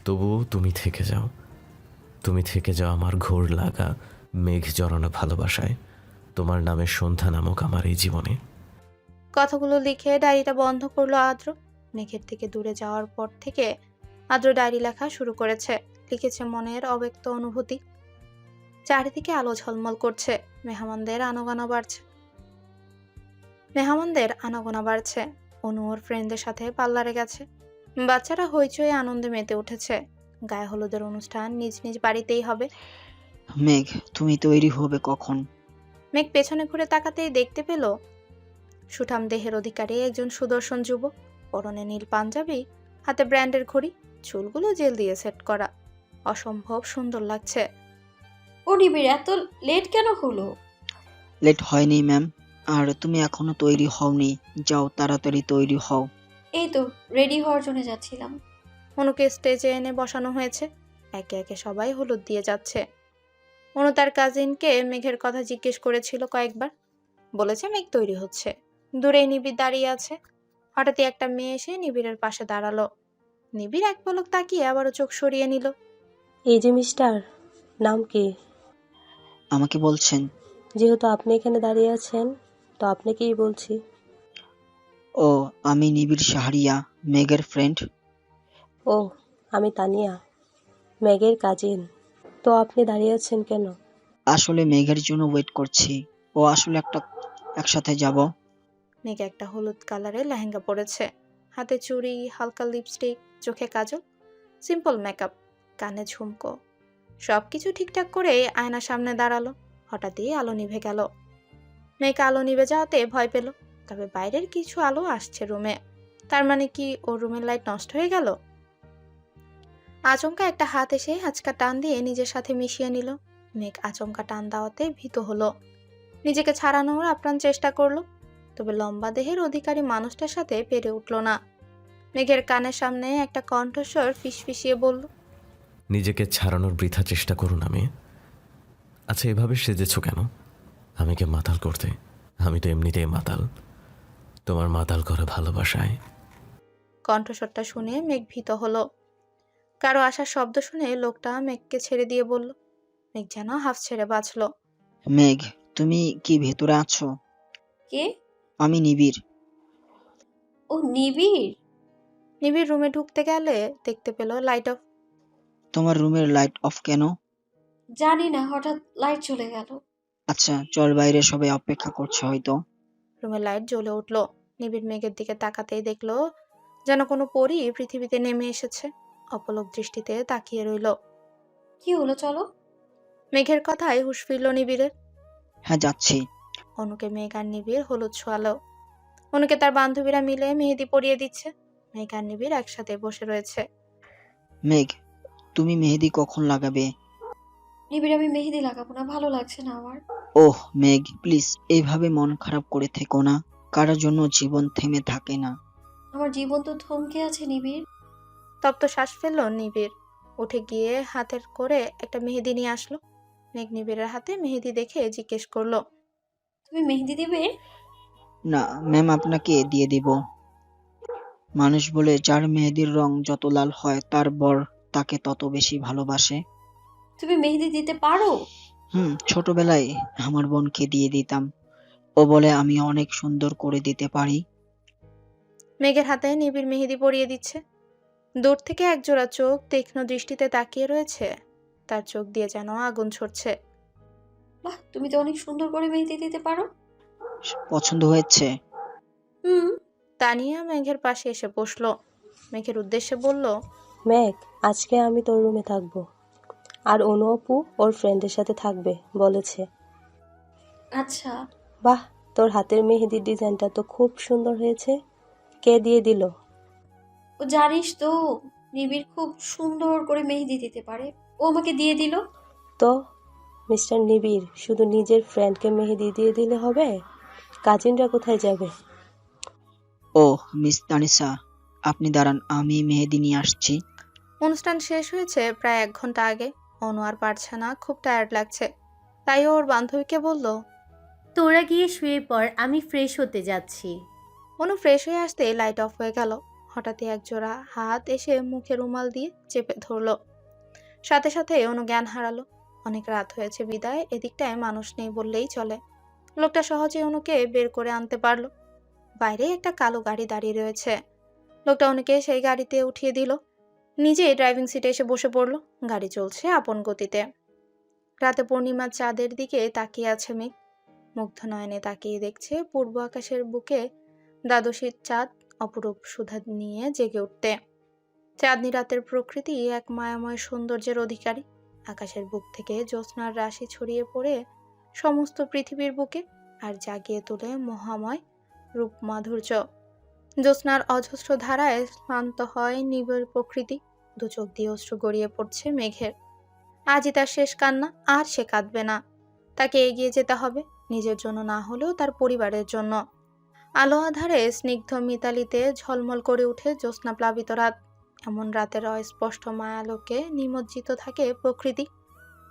[SPEAKER 2] তবুও তুমি থেকে যাও, তুমি থেকে যাও আমার ঘোর লাগা মেঘ জড়ানো ভালোবাসায়, তোমার নামে সন্ধ্যা নামক আমার এই জীবনে।
[SPEAKER 1] কথাগুলো লিখে ডায়েরিটা বন্ধ করলো আদ্র। মেঘের থেকে দূরে যাওয়ার পর থেকে আদ্র ডায়েরি লেখা শুরু করেছে। লিখেছে মনের অব্যক্ত অনুভূতি। চারিদিকে আলো ঝলমল করছে, মেহমানদের আনাগোনা বাড়ছে। অনু ওর ফ্রেন্ডদের সাথে পার্লারে গেছে। বাচ্চারা হইচই আনন্দে মেতে উঠেছে। গায়ে হলুদের অনুষ্ঠান নিজ নিজ বাড়িতেই হবে।
[SPEAKER 9] মেঘ, তুমি তৈরি হবে কখন?
[SPEAKER 1] মেঘ পেছনে ঘুরে তাকাতেই দেখতে পেল সুঠাম দেহের অধিকারী একজন সুদর্শন যুবক। পরনে নীল পাঞ্জাবি, হাতে ব্র্যান্ডের ঘড়ি, চুলগুলো জেল দিয়ে সেট করা। অসম্ভব সুন্দর লাগছে।
[SPEAKER 5] ও নিবিড়, এত লেট কেন হলো?
[SPEAKER 9] লেট হয়নি ম্যাম, আর তুমি এখনো তৈরি হওনি। যাও তাড়াতাড়ি তৈরি হও।
[SPEAKER 5] এই তো রেডি হওয়ার জন্য যাচ্ছিলাম।
[SPEAKER 1] অনুকে স্টেজে এনে বসানো হয়েছে। একে একে সবাই হলুদ দিয়ে যাচ্ছে। অনু তার কাজিনকে মেঘের কথা জিজ্ঞেস করেছিল কয়েকবার। বলেছে মেঘ তৈরি হচ্ছে। দূরে নিবিড় দাঁড়িয়ে আছে। হঠাৎই একটা মেয়ে এসে নিবিড়ের পাশে দাঁড়ালো। নিবিড় এক পলক তাকিয়ে আবারও চোখ সরিয়ে নিল।
[SPEAKER 10] এই যে মিস্টার, নাম কি?
[SPEAKER 9] আমাকে বলছেন?
[SPEAKER 10] যেহেতু আপনি এখানে দাঁড়িয়ে আছেন, তো আপনাকেই বলছি।
[SPEAKER 9] ও, আমি নিবিড় শাহরিয়া, মেঘের ফ্রেন্ড।
[SPEAKER 10] ও, আমি তানিয়া, মেঘের কাজিন। তো আপনি দাঁড়িয়ে আছেন কেন?
[SPEAKER 9] আসলে মেঘের জন্য ওয়েট করছি। ও আসলে একসাথে যাব।
[SPEAKER 1] মেঘ একটা হলুদ কালারের লেহেঙ্গা পরেছে। হাতে চুড়ি, হালকা লিপস্টিক, চোখে কাজল, সিম্পল মেকআপ, কানে ঝুমকো, সবকিছু ঠিকঠাক করে আয়নার সামনে দাঁড়ালো। হঠাৎই আলো নিভে গেল। মেঘ আলো নিভে যাওয়াতে ভয় পেল। তবে বাইরের কিছু আলো আসছে রুমে। তার মানে কি ওর রুমের লাইট নষ্ট হয়ে গেল? আচমকা একটা হাত এসে আচকা টান দিয়ে নিজের সাথে মিশিয়ে নিল। মেঘ আচমকা টান দেওয়াতে ভীত হলো। নিজেকে ছাড়ানোর আপ্রাণ চেষ্টা করলো, তবে লম্বা দেহের অধিকারী মানুষটার সাথে পেরে উঠল না। মেঘের কানের সামনে একটা কণ্ঠস্বর ফিসফিসিয়ে বলল,
[SPEAKER 2] নিজেকে ছাড়ানোর বৃথা চেষ্টা করুন। আমি আচ্ছা, এভাবে সেজেছ কেন? আমি কে মাতাল করতে? আমি তো এমনিতেই মাতাল, তোমার মাতাল করা ভালোবাসায়।
[SPEAKER 1] কণ্ঠস্বরটা শুনে মেঘ ভীত হলো। কারো আসার শব্দ শুনে লোকটা মেঘকে ছেড়ে দিয়ে বলল। মেঘ যেন হাফ ছেড়ে বাঁচল।
[SPEAKER 9] মেঘ, তুমি কি ভেতরে আছো?
[SPEAKER 5] কে?
[SPEAKER 9] আমি নিবিড়।
[SPEAKER 5] ও নিবিড়।
[SPEAKER 1] নিবিড় রুমে ঢুকতে গেলে দেখতে পেল লাইট অফ।
[SPEAKER 9] তোমার রুমের লাইট অফ কেন?
[SPEAKER 5] জানি না, হঠাৎ লাইট চলে গেল।
[SPEAKER 9] আচ্ছা চল, বাইরে সবাই অপেক্ষা করছে হয়তো।
[SPEAKER 1] রুমের লাইট জ্বলে উঠল। নিবিড় মেঘের দিকে তাকাতেই দেখলো যেন কোনো পরী পৃথিবীতে নেমে এসেছে। অপলক দৃষ্টিতে তাকিয়ে রইল।
[SPEAKER 5] কি হলো, চলো।
[SPEAKER 1] মেঘের কথায় হুঁশ ফিরল নিবিড়ের।
[SPEAKER 9] হ্যাঁ যাচ্ছি।
[SPEAKER 1] অনুকে মেঘ আর নিবিড় হলুদ ছোঁয়ালো। অনুকে তার বান্ধবীরা মিলে মেহেদি পরিয়ে দিচ্ছে। মেঘ আর নিবিড় একসাথে বসে রয়েছে।
[SPEAKER 9] মেঘ, তুমি মেহেদি কখন লাগাবে?
[SPEAKER 5] নিবিড়, আমি মেহেদি লাগাবো না, ভালো লাগছে না আমার।
[SPEAKER 9] ওহ মেঘ, প্লিজ এইভাবে মন খারাপ করে থেকো না। কারোর জন্য জীবন থেমে থাকে না।
[SPEAKER 5] আমার জীবন তো থমকে আছে নিবিড়।
[SPEAKER 1] তপ্ত শ্বাস ফেলল নিবিড়। উঠে গিয়ে হাতের করে একটা মেহেদি নিয়ে আসলো। মেঘ নিবিড়ের হাতে মেহেদি দেখে জিজ্ঞেস করলো,
[SPEAKER 5] তুমি মেহেদি দিবে?
[SPEAKER 9] না ম্যাম, আপনাকে দিয়ে দিব। মানুষ বলে যার মেহেদির রং যত লাল হয় তার বর তাকে তত বেশি ভালোবাসে।
[SPEAKER 5] তুমি মেহেদি দিতে পারো?
[SPEAKER 9] ছোটবেলায় আমার বোনকে দিয়ে দিতাম। ও বলে আমি অনেক সুন্দর করে দিতে পারি।
[SPEAKER 1] মেঘের হাতে নিবিড় মেহেদি পরিয়ে দিচ্ছে। দূর থেকে একজোড়া চোখ তীক্ষ্ণ দৃষ্টিতে তাকিয়ে রয়েছে। তার চোখ দিয়ে যেন আগুন ছড়ছে।
[SPEAKER 5] বাহ, তুমি তো অনেক সুন্দর করে মেহেদি দিতে পারো।
[SPEAKER 9] পছন্দ হয়েছে?
[SPEAKER 1] তানিয়া মেঘের পাশে এসে বসলো। মেঘের উদ্দেশ্যে বলল,
[SPEAKER 10] মেঘ, আজকে আমি তোর রুমে থাকবো, আর অনু আপু ওর ফ্রেন্ডের সাথে থাকবে বলেছে।
[SPEAKER 5] আচ্ছা।
[SPEAKER 10] বাহ, তোর হাতের মেহেদির ডিজাইনটা তো খুব সুন্দর হয়েছে। কে দিয়ে দিল?
[SPEAKER 5] ও জানিস তো, নিবিড় খুব সুন্দর করে মেহেদি দিতে পারে, ও আমাকে দিয়ে দিল।
[SPEAKER 10] তো মিস্টার নিবিড় শুধু নিজের ফ্রেন্ডকে মেহেদি দিয়ে দিলে হবে? কাজিনরা কোথায় যাবে?
[SPEAKER 9] ওহ মিস তানিসা, আপনি দাঁড়ান, আমি মেহেদি নিয়ে আসছি।
[SPEAKER 1] অনুষ্ঠান শেষ হয়েছে প্রায় 1 ঘন্টা আগে। অনু আর পারছে না, খুব টায়ার্ড লাগছে। তাই ওর বান্ধবীকে বলল,
[SPEAKER 4] তোরা গিয়ে শুয়ে পড়, আমি ফ্রেশ হতে যাচ্ছি।
[SPEAKER 1] অনু ফ্রেশ হয়ে আসতে লাইট অফ হয়ে গেল। হঠাৎই একজোড়া হাত এসে মুখে রুমাল দিয়ে চেপে ধরলো। সাথে সাথে অনু জ্ঞান হারালো। অনেক রাত হয়েছে বিদায়, এদিকটায় মানুষ নেই বললেই চলে। লোকটা সহজে অনুকে বের করে আনতে পারলো। বাইরে একটা কালো গাড়ি দাঁড়িয়ে রয়েছে। লোকটা অনুকে সেই গাড়িতে উঠিয়ে দিল, নিজে ড্রাইভিং সিটে এসে বসে পড়লো। গাড়ি চলছে আপন গতিতে। রাতে পূর্ণিমার চাঁদের দিকে তাকিয়ে আছে মেঘ। মুগ্ধ নয়নে তাকিয়ে দেখছে পূর্ব আকাশের বুকে দ্বাদশীর চাঁদ অপরূপ সুধা নিয়ে জেগে উঠতে। চাঁদনি রাতের প্রকৃতি এক মায়াময় সৌন্দর্যের অধিকারী। আকাশের বুক থেকে জ্যোৎস্নার রাশি ছড়িয়ে পড়ে সমস্ত পৃথিবীর বুকে আর জাগিয়ে তোলে মহাময় রূপ মাধুর্য। জ্যোৎস্নার অজস্র ধারায় ক্লান্ত হয় নিবিড় প্রকৃতি। দু চোখ দিয়ে অশ্রু গড়িয়ে পড়ছে মেঘের। আজই তার শেষ কান্না, আর সে কাঁদবে না। তাকে এগিয়ে যেতে হবে, নিজের জন্য না হলেও তার পরিবারের জন্য। আলো আধারে স্নিগ্ধ মিতালিতে ঝলমল করে উঠে জ্যোৎস্না প্লাবিত রাত। এমন রাতের অস্পষ্ট মায়ালোকে নিমজ্জিত থাকে প্রকৃতি।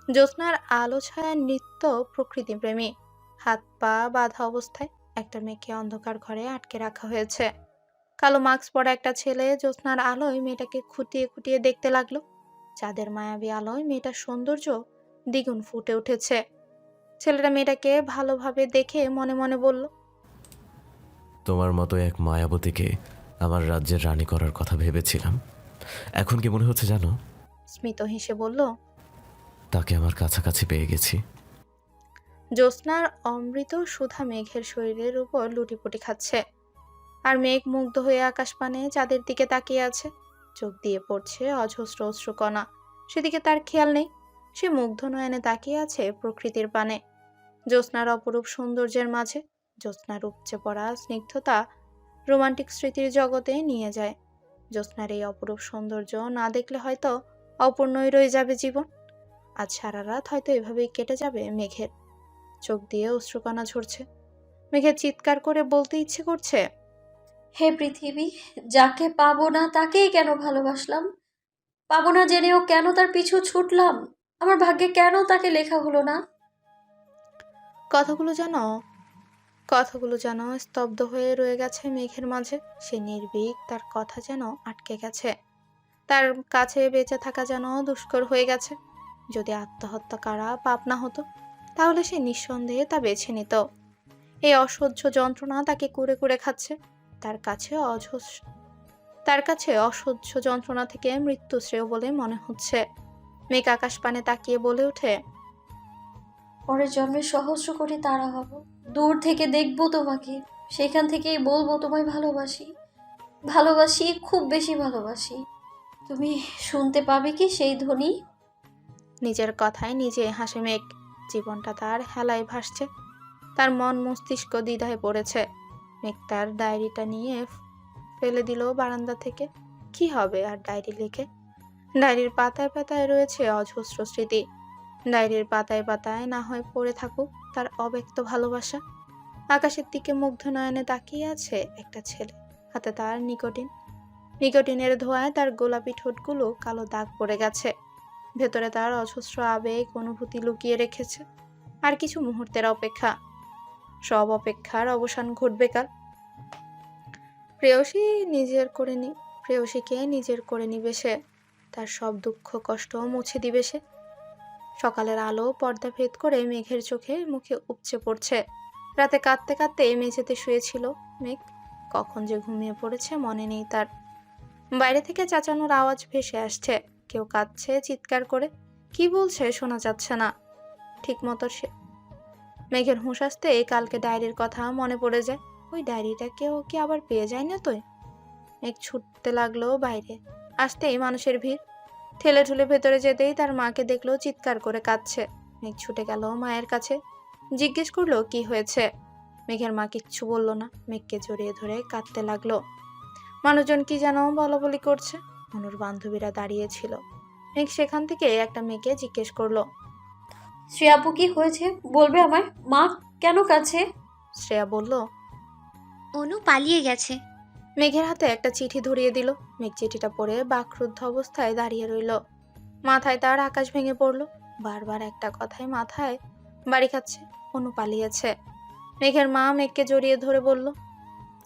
[SPEAKER 1] জ্যোৎস্নার আলো ছায়া নৃত্য প্রকৃতি প্রেমী। হাত পা বাঁধা অবস্থায় একটা মেয়েকে অন্ধকার ঘরে আটকে রাখা হয়েছে। কালো মাস্ক পরা একটা ছেলে জ্যোৎস্নার আলোয় মেয়েটাকে খুঁটিয়ে খুঁটিয়ে দেখতে লাগলো। চাঁদের মায়াবী আলোয় মেয়েটার সৌন্দর্য দ্বিগুণ ফুটে উঠেছে। ছেলেটা মেয়েটাকে ভালোভাবে দেখে মনে মনে বলল,
[SPEAKER 2] তোমার মতো এক মায়াবতীকে আমার রাজ্যের রানী করার কথা ভেবেছিলাম। এখন কি মনে হচ্ছে জানো,
[SPEAKER 1] স্মিত হেসে বলল,
[SPEAKER 2] তাকে আমার কাছাকাছি পেয়ে গেছি।
[SPEAKER 1] জ্যোৎস্নার অমৃত সুধা মেঘের শরীরের উপর লুটিপুটি খাচ্ছে। আর মেঘ মুগ্ধ হয়ে আকাশ পানে চাঁদের দিকে তাকিয়ে আছে। চোখ দিয়ে পড়ছে অজস্র অশ্রুকণা, সেদিকে তার খেয়াল নেই। সে মুগ্ধ নয়নে তাকিয়ে আছে প্রকৃতির পানে, জ্যোৎস্নার অপরূপ সৌন্দর্যের মাঝে। জ্যোৎস্নার উপচে পড়া স্নিগ্ধতা রোমান্টিক স্মৃতির জগতে নিয়ে যায়। জ্যোৎস্নার এই অপরূপ সৌন্দর্য না দেখলে হয়তো অপূর্ণই রয়ে যাবে জীবন। আজ সারা রাত হয়তো এভাবেই কেটে যাবে মেঘের। চোখ দিয়ে অশ্রুকণা ঝরছে। মেঘের চিৎকার করে বলতে ইচ্ছে করছে,
[SPEAKER 5] হে পৃথিবী, যাকে পাবো না তাকেই কেন ভালোবাসলাম? পাবো না জেনেও কেন তার পিছু ছুটলাম? আমার ভাগ্যে কেন তাকে লেখা হলো না?
[SPEAKER 1] কথাগুলো যেন স্তব্ধ হয়ে রয়ে গেছে মেঘের মাঝে। সে নির্ভীক, তার কথা যেন আটকে গেছে। তার কাছে বেঁচে থাকা যেন দুষ্কর হয়ে গেছে। যদি আত্মহত্যা করা পাপ না হতো, তাহলে সে নিঃসন্দেহে তা বেছে নিত। এই অসহ্য যন্ত্রণা তাকে কুরে কুরে খাচ্ছে। তার কাছে অসহ্য যন্ত্রণা থেকে মৃত্যু শ্রেয় বলে মনে হচ্ছে। মেঘ আকাশ পানে তাকিয়ে বলে ওঠে,
[SPEAKER 5] পরের জন্মে সহস্র কোটি তারা হব, দূর থেকে দেখবো তোমাকে, সেখান থেকেই বলবো তোমায় ভালোবাসি, ভালোবাসি, খুব বেশি ভালোবাসি। তুমি শুনতে পাবে কি সেই ধ্বনি?
[SPEAKER 1] নিজের কথায় নিজে হাসে মেঘ। জীবনটা তার হেলায় ভাসছে। তার মন মস্তিষ্ক দ্বিধায় পড়েছে। মেঘ তার ডায়েরিটা নিয়ে ফেলে দিল বারান্দা থেকে। কি হবে আর ডায়েরি লিখে? ডায়েরির পাতায় পাতায় রয়েছে অজস্র স্মৃতি। ডায়েরির পাতায় পাতায় না হয় পড়ে থাকুক তার অব্যক্ত ভালোবাসা। আকাশের দিকে মুগ্ধ নয়নে তাকিয়ে আছে একটা ছেলে, হাতে তার নিকোটিনের ধোঁয়ায় তার গোলাপি ঠোঁটগুলো কালো দাগ পড়ে গেছে। ভেতরে তার অজস্র আবেগ অনুভূতি লুকিয়ে রেখেছে। আর কিছু মুহূর্তের অপেক্ষা, সব অপেক্ষার অবসান ঘটবে কাল। প্রেয়সীকে নিজের করে নিবে সে। তার সব দুঃখ কষ্ট মুছে দিবে সে। সকালের আলো পর্দা ভেদ করে মেঘের চোখে মুখে উপচে পড়ছে। রাতে কাঁদতে কাঁদতে মেঝেতে শুয়েছিল মেঘ। কখন যে ঘুমিয়ে পড়েছে মনে নেই তার। বাইরে থেকে চাচানোর আওয়াজ ভেসে আসছে। কেউ কাঁদছে চিৎকার করে, কি বলছে শোনা যাচ্ছে না ঠিক মতো। মেঘের হুঁশ আসতে কালকে ডায়েরির কথা মনে পড়ে যায়। ওই ডায়েরিটা কেউ কি আবার পেয়ে যায় না তুই? মেঘ ছুটতে লাগলো বাইরে। আসতেই মানুষের ভিড়। ঠেলে ঠুলে ভেতরে যেতেই তার মাকে দেখলো চিৎকার করে কাঁদছে। মেঘ ছুটে গেল মায়ের কাছে, জিজ্ঞেস করলো কি হয়েছে। মেঘের মা কিচ্ছু বলল না, মেঘকে জড়িয়ে ধরে কাঁদতে লাগলো। মানুষজন কি যেন বলাবলি করছে। অনুর বান্ধবীরা দাঁড়িয়েছিল। মেঘ সেখান থেকে একটা মেয়েকে জিজ্ঞেস করলো,
[SPEAKER 5] শ্রেয়াপু কি হয়েছে বলবে আমায়? মা কেন কাছে?
[SPEAKER 1] শ্রেয়া বলল,
[SPEAKER 11] অনু পালিয়ে গেছে।
[SPEAKER 1] মেঘের হাতে একটা চিঠি ধরিয়ে দিল। মেঘ চিঠিটা পড়ে বাকরুদ্ধ অবস্থায় দাঁড়িয়ে রইল। মাথায় তার আকাশ ভেঙে পড়ল। বারবার একটা কথাই মাথায় বাড়ি খাচ্ছে, অনু পালিয়েছে। মেঘের মা মেঘকে জড়িয়ে ধরে বলল,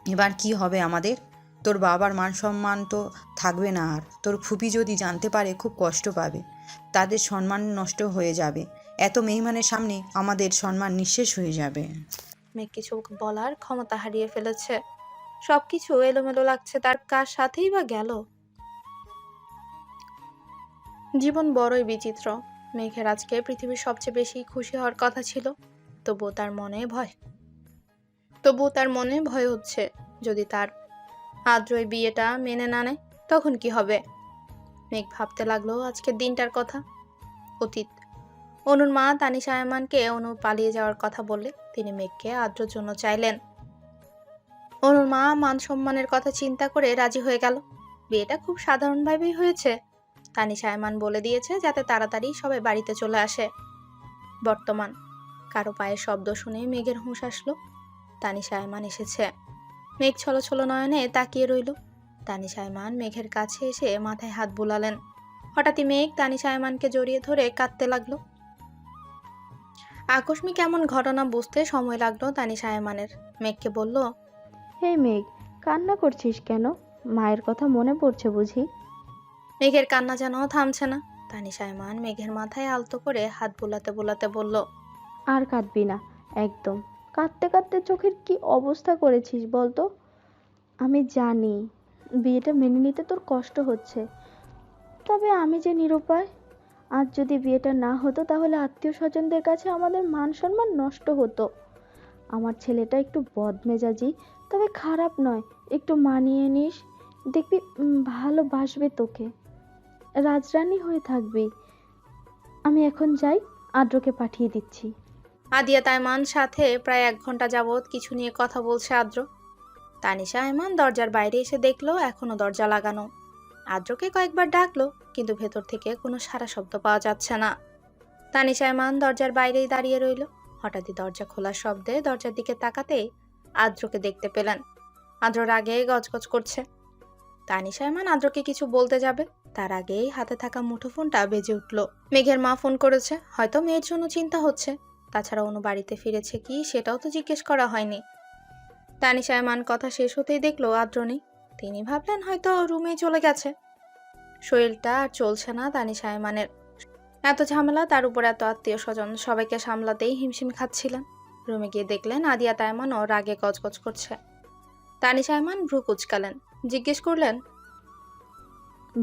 [SPEAKER 7] এবার কি হবে আমাদের? তোর বাবার মান সম্মান তো থাকবে না আর। তোর ফুপি যদি জানতে পারে খুব কষ্ট পাবে, তাদের সম্মান নষ্ট হয়ে যাবে। এত মেহমানের সামনে আমাদের সম্মান নিঃশেষ হয়ে যাবে।
[SPEAKER 1] মেঘ কিছু বলার ক্ষমতা হারিয়ে ফেলেছে। সবকিছু এলোমেলো লাগছে তার। কার সাথেই বা গেল? জীবন বড়ই বিচিত্র। মেঘের আজকে পৃথিবীর সবচেয়ে বেশি খুশি হওয়ার কথা ছিল, তবুও তার মনে ভয় হচ্ছে। যদি তার আদ্র এই বিয়েটা মেনে না নেয় তখন কি হবে? মেঘ ভাবতে লাগলো আজকের দিনটার কথা। অতীত। অনুর মা তানিশা আয়মানকে অনু পালিয়ে যাওয়ার কথা বললে তিনি মেঘকে আদ্রর জন্য চাইলেন। অনুর মা মান সম্মানের কথা চিন্তা করে রাজি হয়ে গেল। বিয়েটা খুব সাধারণভাবেই হয়েছে। তানিশা আয়মান বলে দিয়েছে যাতে তাড়াতাড়ি সবাই বাড়িতে চলে আসে। বর্তমান। কারো পায়ের শব্দ শুনে মেঘের হুঁশ আসলো। তানিশা আয়মান এসেছে। মেঘ ছলছল নয়নে তাকিয়ে রইল। তানিশা আয়মান মেঘের কাছে এসে মাথায় হাত বুলালেন। হঠাৎই মেঘ তানিশা আয়মানকে জড়িয়ে ধরে কাঁদতে লাগলো। আকস্মিক এমন ঘটনা বুঝতে সময় লাগলো তানিশা আয়মানের। মেঘকে বলল,
[SPEAKER 6] হে মেঘ, কান্না করছিস কেন? মায়ের কথা মনে পড়ছে বুঝি?
[SPEAKER 1] মেঘের কান্না যেন থামছে না। তানিশা আয়মান মেঘের মাথায় আলতো করে হাত বুলাতে বুলাতে বলল,
[SPEAKER 6] আর কাঁদবি না একদম। কাঁদতে কাঁদতে চোখের কি অবস্থা করেছিস বলতো? আমি জানি বিয়েটা মেনে নিতে তোর কষ্ট হচ্ছে, তবে আমি যে নিরুপায়। আজ যদি বিয়েটা না হতো তাহলে আত্মীয় স্বজনদের কাছে আমাদের মান সম্মান নষ্ট হতো। আমার ছেলেটা একটু বদমেজাজি, তবে খারাপ নয়। একটু মানিয়ে নিস, দেখবি ভালোবাসবে তোকে, রাজরানী হয়ে থাকবি। আমি এখন যাই, আদ্রকে পাঠিয়ে দিচ্ছি।
[SPEAKER 1] আদিয়া তাইমান সাথে প্রায় 1 ঘন্টা যাবৎ কিছু নিয়ে কথা বলছে আদ্র। তানিশা আয়মান দরজার বাইরে এসে দেখলো এখনো দরজা লাগানো। আদ্রকে কয়েকবার ডাকলো, কিন্তু ভেতর থেকে কোনো সাড়া শব্দ পাওয়া যাচ্ছে না। তানিশা আয়মান দরজার বাইরেই দাঁড়িয়ে রইল। হঠাৎই দরজা খোলার শব্দে দরজার দিকে তাকাতেই আদ্রকে দেখতে পেলেন। আদ্র রাগে গজগজ করছে। তানিশা আয়মান আদ্রকে কিছু বলতে যাবে, তার আগেই হাতে থাকা মুঠোফোনটা বেজে উঠল। মেঘের মা ফোন করেছে, হয়তো মেয়ের জন্য চিন্তা হচ্ছে। তাছাড়া অনু বাড়িতে ফিরেছে কি সেটাও তো জিজ্ঞেস করা হয়নি। তানিশা আয়মান কথা শেষ হতেই দেখলো আদ্র নেই। তিনি ভাবলেন হয়তো রুমেই চলে গেছে। শরীরটা আর চলছে না তানিশা আয়মানের। এত ঝামেলা, তার উপর এত আত্মীয় স্বজন, সবাইকে সামলাতেই হিমশিম খাচ্ছিলেন। রুমে গিয়ে দেখলেন আদিয়া তাইমানও রাগে গজগজ করছে। তানিশা আয়মান ভ্রু কুচকালেন, জিজ্ঞেস করলেন,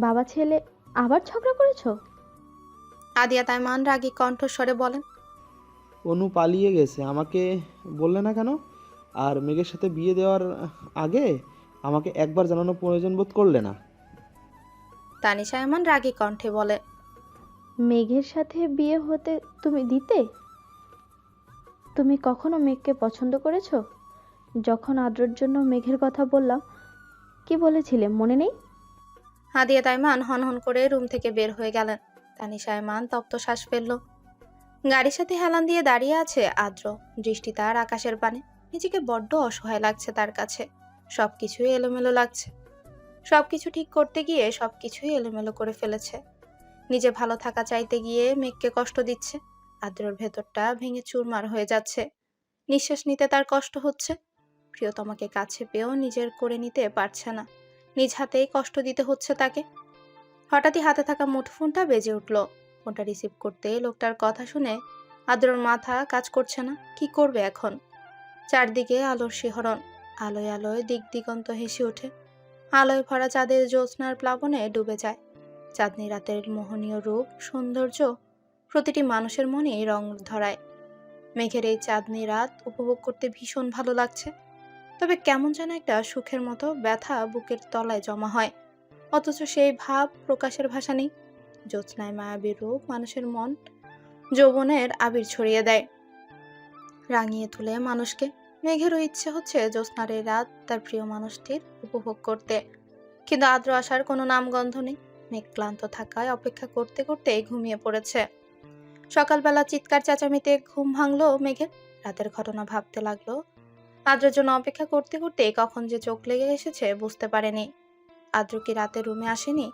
[SPEAKER 6] বাবা ছেলে আবার ঝগড়া করেছো?
[SPEAKER 1] আদিয়া তাইমান রাগী কণ্ঠস্বরে বলেন,
[SPEAKER 3] অনু পালিয়ে গেছে, আমাকে বললে না কেন? আর মেঘের সাথে বিয়ে দেওয়ার আগে আমাকে একবার জানানো প্রয়োজন বোধ করলে না?
[SPEAKER 1] তানিশা আয়মান রাগী কণ্ঠে বলে,
[SPEAKER 6] মেঘের সাথে বিয়ে হতে তুমি দিতে? তুমি কখনো মেঘকে পছন্দ করেছো? যখন আদ্রর জন্য মেঘের কথা বললাম, কি বলেছিলে মনে নেই?
[SPEAKER 1] আদিয়া তাইমান হনহন করে রুম থেকে বের হয়ে গেলেন। তানিশা আয়মান তপ্ত শ্বাস ফেলল। গাড়ির সাথে হেলান দিয়ে দাঁড়িয়ে আছে আদ্র, দৃষ্টি তার আকাশের পানে। নিজেকে বড্ড অসহায় লাগছে তার কাছে। সবকিছুই এলোমেলো লাগছে। সবকিছু ঠিক করতে গিয়ে সবকিছুই এলোমেলো করে ফেলেছে। নিজে ভালো থাকা চাইতে গিয়ে মেঘকে কষ্ট দিচ্ছে। আদ্রর ভেতরটা ভেঙে চুরমার হয়ে যাচ্ছে। নিঃশ্বাস নিতে তার কষ্ট হচ্ছে। প্রিয়তমাকে কাছে পেয়েও নিজের করে নিতে পারছে না। নিজ হাতেই কষ্ট দিতে হচ্ছে তাকে। হঠাৎই হাতে থাকা মুঠোফোনটা বেজে উঠল। ফোনটা রিসিভ করতে লোকটার কথা শুনে আদ্রর মাথা কাজ করছে না। কি করবে এখন? চারদিকে আলোর শিহরণ। আলোয় আলোয় দিক দিগন্ত হেসে ওঠে। আলোয় ভরা চাঁদের জ্যোৎস্নার প্লাবনে ডুবে যায়। চাঁদনি রাতের মোহনীয় রূপ, সৌন্দর্য প্রতিটি মানুষের মনে রং ধরায়। মেঘের এই চাঁদনি রাত উপভোগ করতে ভীষণ ভালো লাগছে। তবে কেমন যেন একটা সুখের মতো ব্যথা বুকের তলায় জমা হয়, অথচ সেই ভাব প্রকাশের ভাষা নেই। জ্যোৎস্নায় মায়াবী রূপ মানুষের মন যৌবনের আবির ছড়িয়ে দেয়, রাঙিয়ে তুলে মানুষকে। মেঘেরও ইচ্ছে হচ্ছে জ্যোৎস্নার এই রাত তার প্রিয় মানুষটির উপভোগ করতে, কিন্তু আদ্র আসার কোনো নামগন্ধ নেই। মেঘ ক্লান্ত থাকায় অপেক্ষা করতে করতে ঘুমিয়ে পড়েছে। সকালবেলা চিৎকার চেঁচামেতে ঘুম ভাঙলো মেঘের। রাতের ঘটনা ভাবতে লাগলো। আদ্রের জন্য অপেক্ষা করতে করতে কখন যে চোখ লেগে এসেছে বুঝতে পারেনি। আদ্র কি রাতে রুমে আসেনি?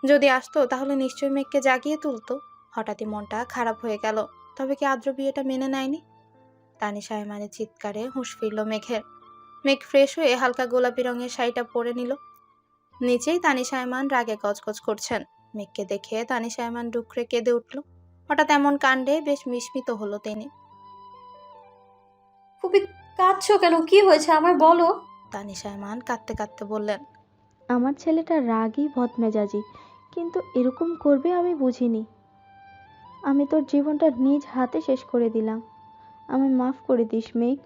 [SPEAKER 1] যদি আসতো তাহলে নিশ্চয়ই মেঘকে জাগিয়ে তুলতো। হঠাৎই মনটা খারাপ হয়ে গেল। তবে কি আদ্র বিয়েটা মেনে নেয়নি? তানিশা আয়মানের চিৎকারে হুঁশ ফিরল মেঘের। মেঘ ফ্রেশ হয়ে হালকা গোলাপি রঙের শাড়িটা পরে নিল। নিচেই তানিশা আয়মান রাগে গজগজ করছেন। মেঘকে দেখে তানিশা আয়মান ডুকরে কেঁদে উঠল। হঠাৎ এমন কাণ্ডে বেশ বিস্মিত হলো তিনি।
[SPEAKER 5] খুবই কাঁদছো কেন? কি হয়েছে আমার বলো।
[SPEAKER 1] তানিশা আয়মান কাঁদতে কাঁদতে বললেন,
[SPEAKER 6] আমার ছেলেটা রাগী বদমেজাজি, কিন্তু এরকম করবে আমি বুঝিনি। আমি তোর জীবনটা নিজ হাতে শেষ করে দিলাম। আমি মাফ করে দিস মেঘ।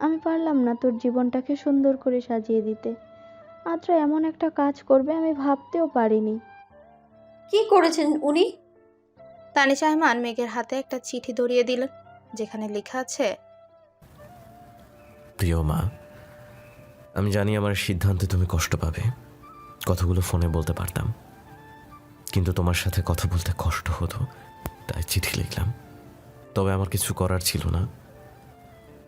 [SPEAKER 6] আমি পারলাম না তোর জীবনটাকে সুন্দর করে সাজিয়ে দিতে। মাত্র এমন একটা কাজ করবে আমি ভাবতেও পারিনি।
[SPEAKER 5] কি করেছেন উনি?
[SPEAKER 1] তানিশা আয়মান মেঘের হাতে একটা চিঠি ধরিয়ে দিলেন, যেখানে লেখা আছে,
[SPEAKER 2] প্রিয় মা, আমি জানি আমার সিদ্ধান্তে তুমি কষ্ট পাবে। কথাগুলো ফোনে বলতে পারতাম, কিন্তু তোমার সাথে কথা বলতে কষ্ট হতো, তাই চিঠি লিখলাম। তবে আমার কিছু করার ছিল না।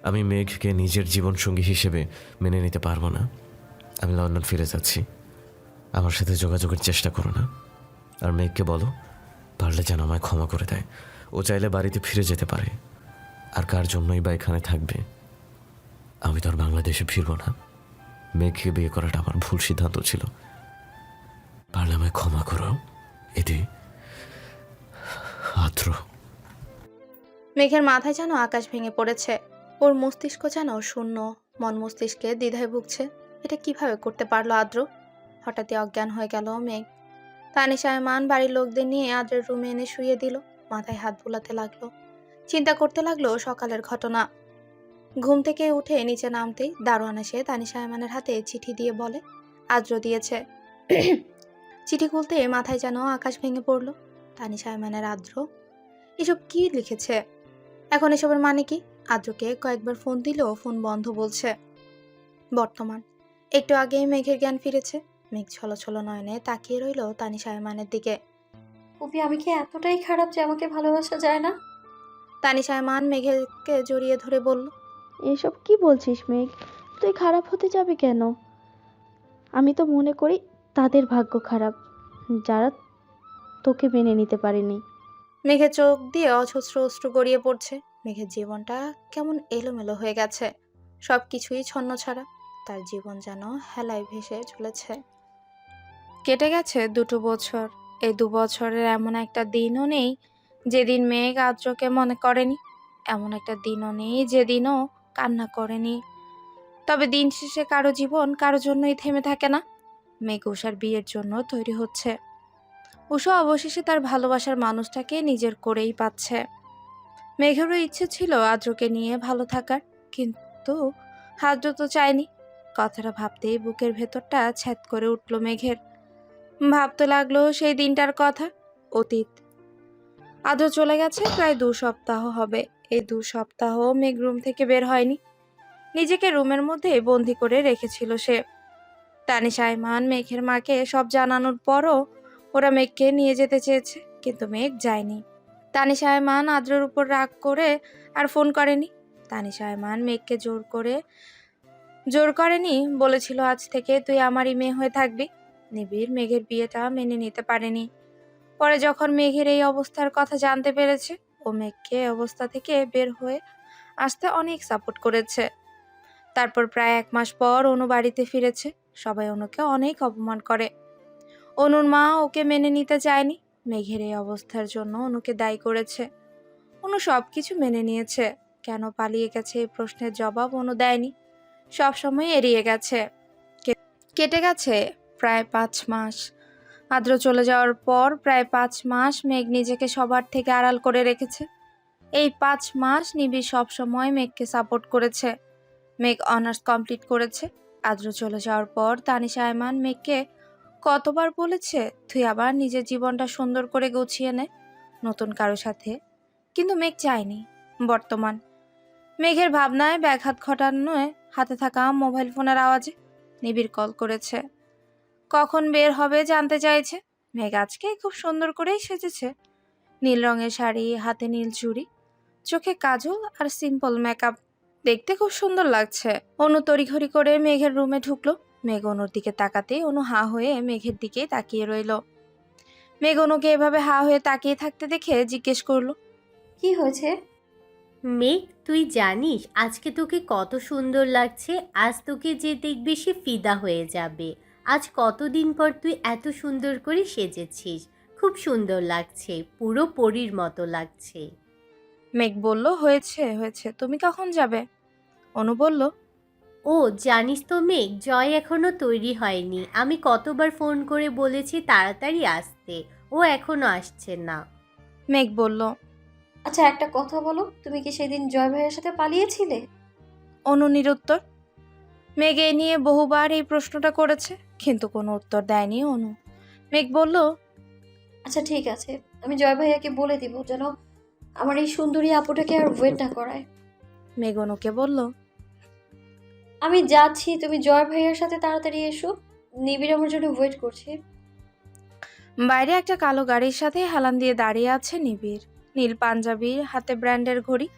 [SPEAKER 2] আমি মেঘকে নিজের জীবনসঙ্গী হিসেবে মেনে নিতে পারবো না। আমি লন্ডন ফিরে যাচ্ছি। আমার সাথে যোগাযোগের চেষ্টা করো না। আর মেঘকে বলো পারলে যেন আমায় ক্ষমা করে দেয়। ও চাইলে বাড়িতে ফিরে যেতে পারে। আর কার জন্যই বা এখানে থাকবে? আমি তো আর বাংলাদেশে ফিরবো না। মেঘকে বিয়ে করাটা আমার ভুল সিদ্ধান্ত ছিল। পারলে আমায় ক্ষমা করো। এটি আদ্র।
[SPEAKER 1] মেঘের মাথায় যেন আকাশ ভেঙে পড়েছে। ওর মস্তিষ্ক যেন শূন্য, মন মস্তিষ্কে দ্বিধায় ভুগছে। এটা কিভাবে করতে পারলো আদ্র? হঠাৎই অজ্ঞান হয়ে গেল মেঘ। তানিশা আয়মান বাড়ির লোকদের নিয়ে আদ্রের রুমে এনে শুয়ে দিল। মাথায় হাত বুলাতে লাগলো। চিন্তা করতে লাগলো সকালের ঘটনা। ঘুম থেকে উঠে নিচে নামতেই দারোয়ান এসে তানিশা আয়মানের হাতে চিঠি দিয়ে বলে, আদ্র দিয়েছে। চিঠি খুলতে মাথায় যেন আকাশ ভেঙে পড়ল। তানিশা আয়মানের আদ্র? এসব কি লিখেছে? এখন এসবের মানে কি? আদ্রকে কয়েকবার ফোন দিলেও ফোন বন্ধ বলছে। বর্তমান। একটু আগেই মেঘের জ্ঞান ফিরেছে। মেঘ ছলছল নয়নে তাকিয়ে রইল তানিশা আয়মানের দিকে।
[SPEAKER 5] কবি, আমি কি এতটাই খারাপ যে আমাকে ভালোবাসা যায় না?
[SPEAKER 1] তানিশা আয়মান মেঘেরকে জড়িয়ে ধরে বলল,
[SPEAKER 6] এসব কি বলছিস মেঘ? তুই খারাপ হতে যাবে কেন? আমি তো মনে করি তাদের ভাগ্য খারাপ, যারা তোকে মেনে নিতে পারেনি।
[SPEAKER 1] মেঘের চোখ দিয়ে অজস্র অশ্রু গড়িয়ে পড়ছে। মেঘের জীবনটা কেমন এলোমেলো হয়ে গেছে। সবকিছুই ছন্নছাড়া। তার জীবন যেন হেলায় ভেসে চলেছে। কেটে গেছে 2 বছর। এই 2 বছরের এমন একটা দিনও নেই যেদিন মেঘ আদ্রকে মনে করেনি। এমন একটা দিনও নেই যেদিনও কান্না করেনি। তবে দিন শেষে কারো জীবন কারো জন্যই থেমে থাকে না। মেঘ উষার বিয়ের জন্য তৈরি হচ্ছে। উষা অবশেষে তার ভালোবাসার মানুষটাকে নিজের করেই পাচ্ছে। মেঘেরও ইচ্ছে ছিল আদ্রকে নিয়ে ভালো থাকার, কিন্তু আদ্র তো চায়নি। কথাটা ভাবতেই বুকের ভেতরটা ছ্যাদ করে উঠল মেঘের। ভাবতে লাগলো সেই দিনটার কথা। অতীত। আদ্র চলে গেছে প্রায় 2 সপ্তাহ হবে। এই 2 সপ্তাহ মেঘ রুম থেকে বের হয়নি। নিজেকে রুমের মধ্যে বন্দি করে রেখেছিল সে। তানিশা আয়মান মেঘের মাকে সব জানানোর পরও ওরা মেঘকে নিয়ে যেতে চেয়েছে, কিন্তু মেঘ যায়নি। তানিশা আয়মান আদ্রের উপর রাগ করে আর ফোন করেনি। তানিশা আয়মান মেঘকে জোর করেনি, বলেছিল আজ থেকে তুই আমারই মেয়ে হয়ে থাকবি। নিবিড় মেঘের বিয়েটা মেনে নিতে পারেনি। পরে যখন মেঘের এই অবস্থার কথা জানতে পেরেছে, ও মেঘকে এই অবস্থা থেকে বের হয়ে আসতে অনেক সাপোর্ট করেছে। তারপর প্রায় 1 মাস পর অনু বাড়িতে ফিরেছে। সবাই অনুকে অনেক অপমান করে। অনুর মা ওকে মেনে নিতে চায়নি। মেঘের এই অবস্থার জন্য অনুকে দায়ী করেছে। অনু সবকিছু মেনে নিয়েছে। কেন পালিয়ে গেছে এই প্রশ্নের জবাব অনু দেয়নি। সবসময় এড়িয়ে গেছে। কেটে গেছে প্রায় 5 মাস। আদ্র চলে যাওয়ার পর প্রায় 5 মাস মেঘ নিজেকে সবার থেকে আড়াল করে রেখেছে। এই 5 মাস নিবিড় সবসময় মেঘকে সাপোর্ট করেছে। মেঘ অনার্স কমপ্লিট করেছে। আদ্র চলে যাওয়ার পর তানিশা আয়মান মেঘকে কতবার বলেছে তুই আবার নিজের জীবনটা সুন্দর করে গুছিয়ে নে নতুন কারো সাথে, কিন্তু মেঘ চায়নি। বর্তমান। মেঘের ভাবনায় ব্যাঘাত ঘটানোয় হাতে থাকা মোবাইল ফোনের আওয়াজে নিবিড় কল করেছে। কখন বের হবে জানতে চাইছে। মেঘ আজকে খুব সুন্দর করেই সেজেছে। নীল রঙের শাড়ি, হাতে নীল চুড়ি, চোখে কাজল আর সিম্পল মেকআপ। দেখতে খুব সুন্দর লাগছে। অনু তড়িঘড়ি করে মেঘের রুমে ঢুকলো। মেঘ অনুর দিকে তাকাতে অনু হা হয়ে মেঘের দিকে তাকিয়ে রইল। মেঘ অনুকে এভাবে হা হয়ে তাকিয়ে থাকতে দেখে জিজ্ঞেস করলো,
[SPEAKER 5] কি হয়েছে?
[SPEAKER 4] মেঘ, তুই জানিস আজকে তোকে কত সুন্দর লাগছে। আজ তোকে যে দেখবে সে ফিদা হয়ে যাবে। আজ কতদিন পর তুই এত সুন্দর করে সেজেছিস। খুব সুন্দর লাগছে, পুরো পরীর মতো লাগছে।
[SPEAKER 1] মেঘ বলল, হয়েছে হয়েছে, তুমি কখন যাবে? অনু বলল,
[SPEAKER 4] ও জানিস তো মেঘ, জয় এখনো তৈরি হয়নি। আমি কতবার ফোন করে বলেছি তাড়াতাড়ি আসতে, ও এখনো আসছে না।
[SPEAKER 1] মেঘ বলল।
[SPEAKER 5] আচ্ছা একটা কথা বলো, তুমি কি সেদিন জয় ভাইয়ের সাথে পালিয়েছিলে?
[SPEAKER 1] অনু নিরুত্তর। মেঘ এ নিয়ে বহুবার এই প্রশ্নটা করেছে, কিন্তু কোনো উত্তর দেয়নি অনু। মেঘ বলল,
[SPEAKER 5] আচ্ছা ঠিক আছে, আমি জয় ভাইয়াকে বলে দিব যেন আমার এই সুন্দরী আপুটাকে আর ওয়েট না করায়।
[SPEAKER 1] মেঘ অনুকে বলল,
[SPEAKER 5] আমি যাচ্ছি, তুমি জয় ভাইয়ার সাথে তাড়াতাড়ি এসো। নিবিড় আমার জন্য ওয়েট করছে।
[SPEAKER 1] বাইরে একটা কালো গাড়ির সাথে হেলান দিয়ে দাঁড়িয়ে আছে নিবিড়। নীল পাঞ্জাবির, হাতে ব্র্যান্ডের ঘড়ি,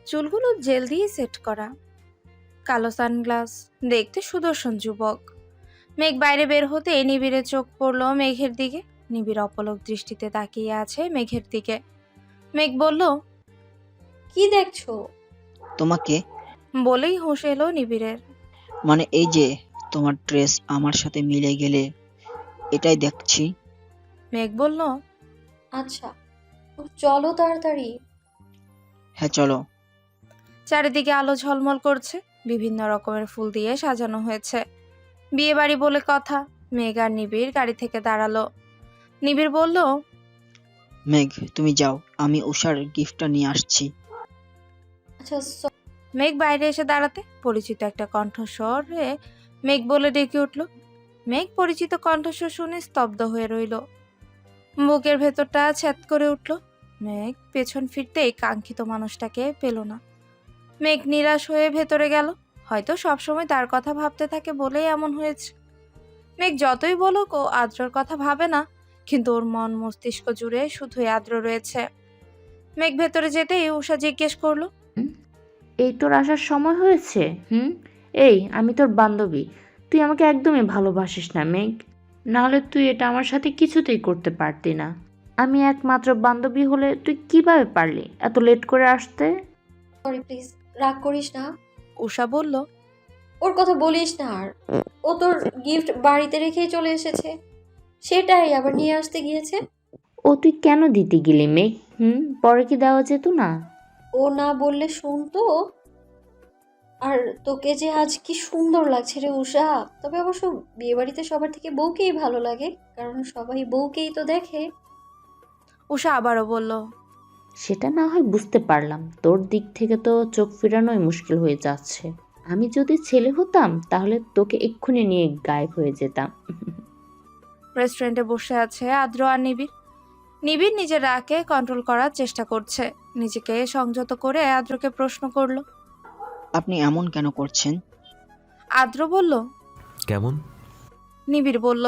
[SPEAKER 1] চুলগুলো জেল দিয়ে সেট করা, কালো সানগ্লাস, দেখতে সুদর্শন যুবক। মেঘ বাইরে বের হতে নিবিড়ের চোখ পড়ল মেঘের দিকে। নিবিড় অপলক দৃষ্টিতে তাকিয়ে আছে মেঘের দিকে। মেঘ বলল,
[SPEAKER 5] কি দেখছো?
[SPEAKER 9] তোমাকে,
[SPEAKER 1] বলেই হুঁশ এলো নিবিড়ের।
[SPEAKER 9] মানে এই যে তোমার ড্রেস আমার সাথে মিলে গেলে, এটাই দেখছি।
[SPEAKER 1] মেঘ বলল,
[SPEAKER 5] আচ্ছা চলো তাড়াতাড়ি।
[SPEAKER 9] হ্যাঁ চলো।
[SPEAKER 1] চারিদিকে আলো ঝলমল করছে, বিভিন্ন রকমের ফুল দিয়ে সাজানো হয়েছে। বিয়ে বাড়ি বলে কথা। মেঘ আর নিবিড় গাড়ি থেকে দাঁড়ালো। নিবিড় বলল,
[SPEAKER 9] মেঘ তুমি যাও, আমি উষার গিফটটা নিয়ে আসছি।
[SPEAKER 5] আচ্ছা
[SPEAKER 1] মেঘ বাইরে এসে দাঁড়াতে পরিচিত একটা কণ্ঠস্বরে মেঘ বলে ডেকে উঠল। মেঘ পরিচিত কণ্ঠস্বর শুনে স্তব্ধ হয়ে রইল। বুকের ভেতরটা ছ্যাদ করে উঠল। মেঘ পেছন ফিরতেই কাঙ্ক্ষিত মানুষটাকে পেল না। মেঘ নিরাশ হয়ে ভেতরে গেল। হয়তো সবসময় তার কথা ভাবতে থাকে বলেই এমন হয়েছে। মেঘ যতই বলুক ও আদ্রর কথা ভাবে না, কিন্তু ওর মন মস্তিষ্ক জুড়ে শুধুই আদ্র রয়েছে। মেঘ ভেতরে যেতেই উষা জিজ্ঞেস করলো,
[SPEAKER 8] এই তোর আসার সময় হয়েছে? এই আমি তোর বান্ধবী, তুই আমাকে একদমই ভালোবাসিস না মেঘ। নাহলে তুই এটা আমার সাথে কিছুতেই করতে পারতি না। আমি একমাত্র বান্ধবী হলে তুই কিভাবে পারলি এত লেট করে আসতে?
[SPEAKER 5] সরি প্লিজ, রাগ করিস না।
[SPEAKER 1] উষা বলল,
[SPEAKER 5] ওর কথা বলিস না আর। ও তোর গিফট বাড়িতে রেখেই চলে এসেছে, সেটাই আবার নিয়ে আসতে গিয়েছে।
[SPEAKER 8] ও তুই কেন দিতে গেলি মেঘ? পরে কি দেওয়া যেত না?
[SPEAKER 5] ও না বললে শুনতো। আর তোকে যে আজ কি সুন্দর লাগছে রে উষা। তবে অবশ্য বিয়ে বাড়িতে সবার থেকে বউকেই ভালো লাগে, কারণ সবাই বউকেই তো দেখে।
[SPEAKER 1] উষা আবারও বলল,
[SPEAKER 8] সেটা না হয় বুঝতে পারলাম, তোর দিক থেকে তো চোখ ফেরানোই মুশকিল হয়ে যাচ্ছে। আমি যদি ছেলে হতাম তাহলে তোকে এক্ষুনি নিয়ে গায়েব হয়ে যেতাম।
[SPEAKER 1] রেস্টুরেন্টে বসে আছে আদ্র আর নিবিড়। নিবিড় নিজের রাগকে কন্ট্রোল করার চেষ্টা করছে। নিজেকে সংযত করে আদ্রকে প্রশ্ন করলো।
[SPEAKER 9] আপনি এমন কেন করছেন?
[SPEAKER 1] আদ্র বলল,
[SPEAKER 2] কেমন?
[SPEAKER 1] নিবিড় বলল,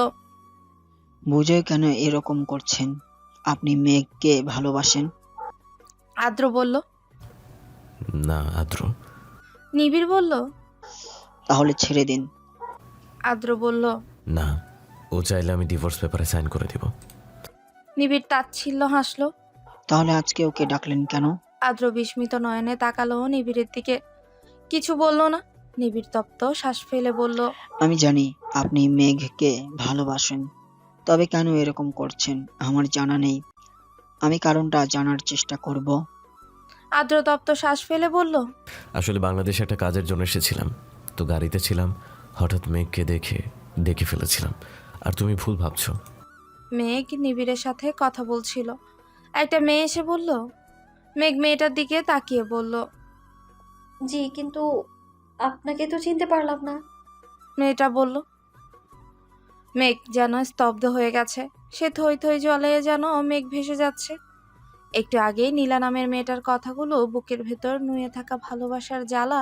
[SPEAKER 9] বুঝে কেন এরকম করছেন? আপনি মেঘকে ভালোবাসেন?
[SPEAKER 1] আদ্র বলল।
[SPEAKER 2] না আদ্র।
[SPEAKER 1] নিবিড় বলল,
[SPEAKER 9] তাহলে ছেড়ে দিন।
[SPEAKER 1] আদ্র বলল,
[SPEAKER 2] না, ও চাইলে আমি ডিভোর্স পেপারে সাইন করে দিব।
[SPEAKER 1] নিবিড় তাচ্ছিল্য হাসলো।
[SPEAKER 9] তাহলে আজকে ওকে ডাকলেন কেন?
[SPEAKER 1] আদ্র বিস্মিত নয়নে তাকালো নিবিড়ের দিকে, কিছু বলল না। নিবিড় তপ্ত শ্বাস ফেলে বলল,
[SPEAKER 9] আমি জানি আপনি মেঘকে ভালোবাসেন, তবে কেন এরকম করছেন আমার জানা নেই। আমি কারণটা জানার চেষ্টা করব।
[SPEAKER 1] আদ্র তপ্ত শ্বাস ফেলে বলল,
[SPEAKER 2] আসলে বাংলাদেশে একটা কাজের জন্য এসেছিলাম, তো গাড়িতে ছিলাম, হঠাৎ মেঘকে দেখে ফেলেছিলাম। আর তুমি ভুল ভাবছো।
[SPEAKER 1] মেঘ নিবিড়ের সাথে কথা বলছিল। একটা মেয়ে এসে বলল। মেঘ মেয়েটার দিকে তাকিয়ে বলল,
[SPEAKER 5] জি কিন্তু আপনাকে তো চিনতে পারলাম না।
[SPEAKER 1] মেয়েটা বলল। মেঘ যেন স্তব্ধ হয়ে গেছে। সে থই থই জলে যেন মেঘ ভেসে যাচ্ছে। একটু আগেই নীলা নামের মেয়েটার কথাগুলো বুকের ভেতর নুয়ে থাকা ভালোবাসার জ্বালা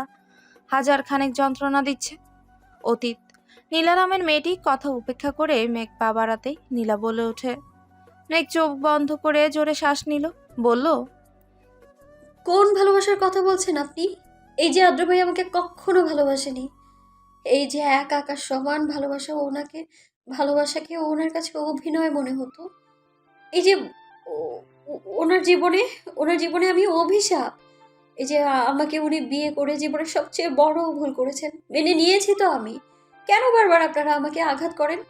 [SPEAKER 1] হাজার খানেক যন্ত্রণা দিচ্ছে। অতীত। নীলা নামের মেয়েটি কথা উপেক্ষা করে মেঘ পা বাড়াতেই নীলা বলে ওঠে। মেঘ চোখ বন্ধ করে জোরে শ্বাস নিল, বলল,
[SPEAKER 5] কোন ভালোবাসার কথা বলছেন আপনি? এই যে আদ্র ভাই আমাকে কখনো ভালোবাসেনি। এই যে এক আকাশ সমান ভালোবাসা, ভালোবাসাকে ওনার কাছে অভিনয় মনে হতো। এই যে ওনার জীবনে আমি অভিশাপ। এই যে আমাকে উনি বিয়ে করে জীবনের সবচেয়ে বড় ভুল করেছেন, মেনে নিয়েছি তো আমি। কেন বারবার আপনারা আমাকে আঘাত করেন?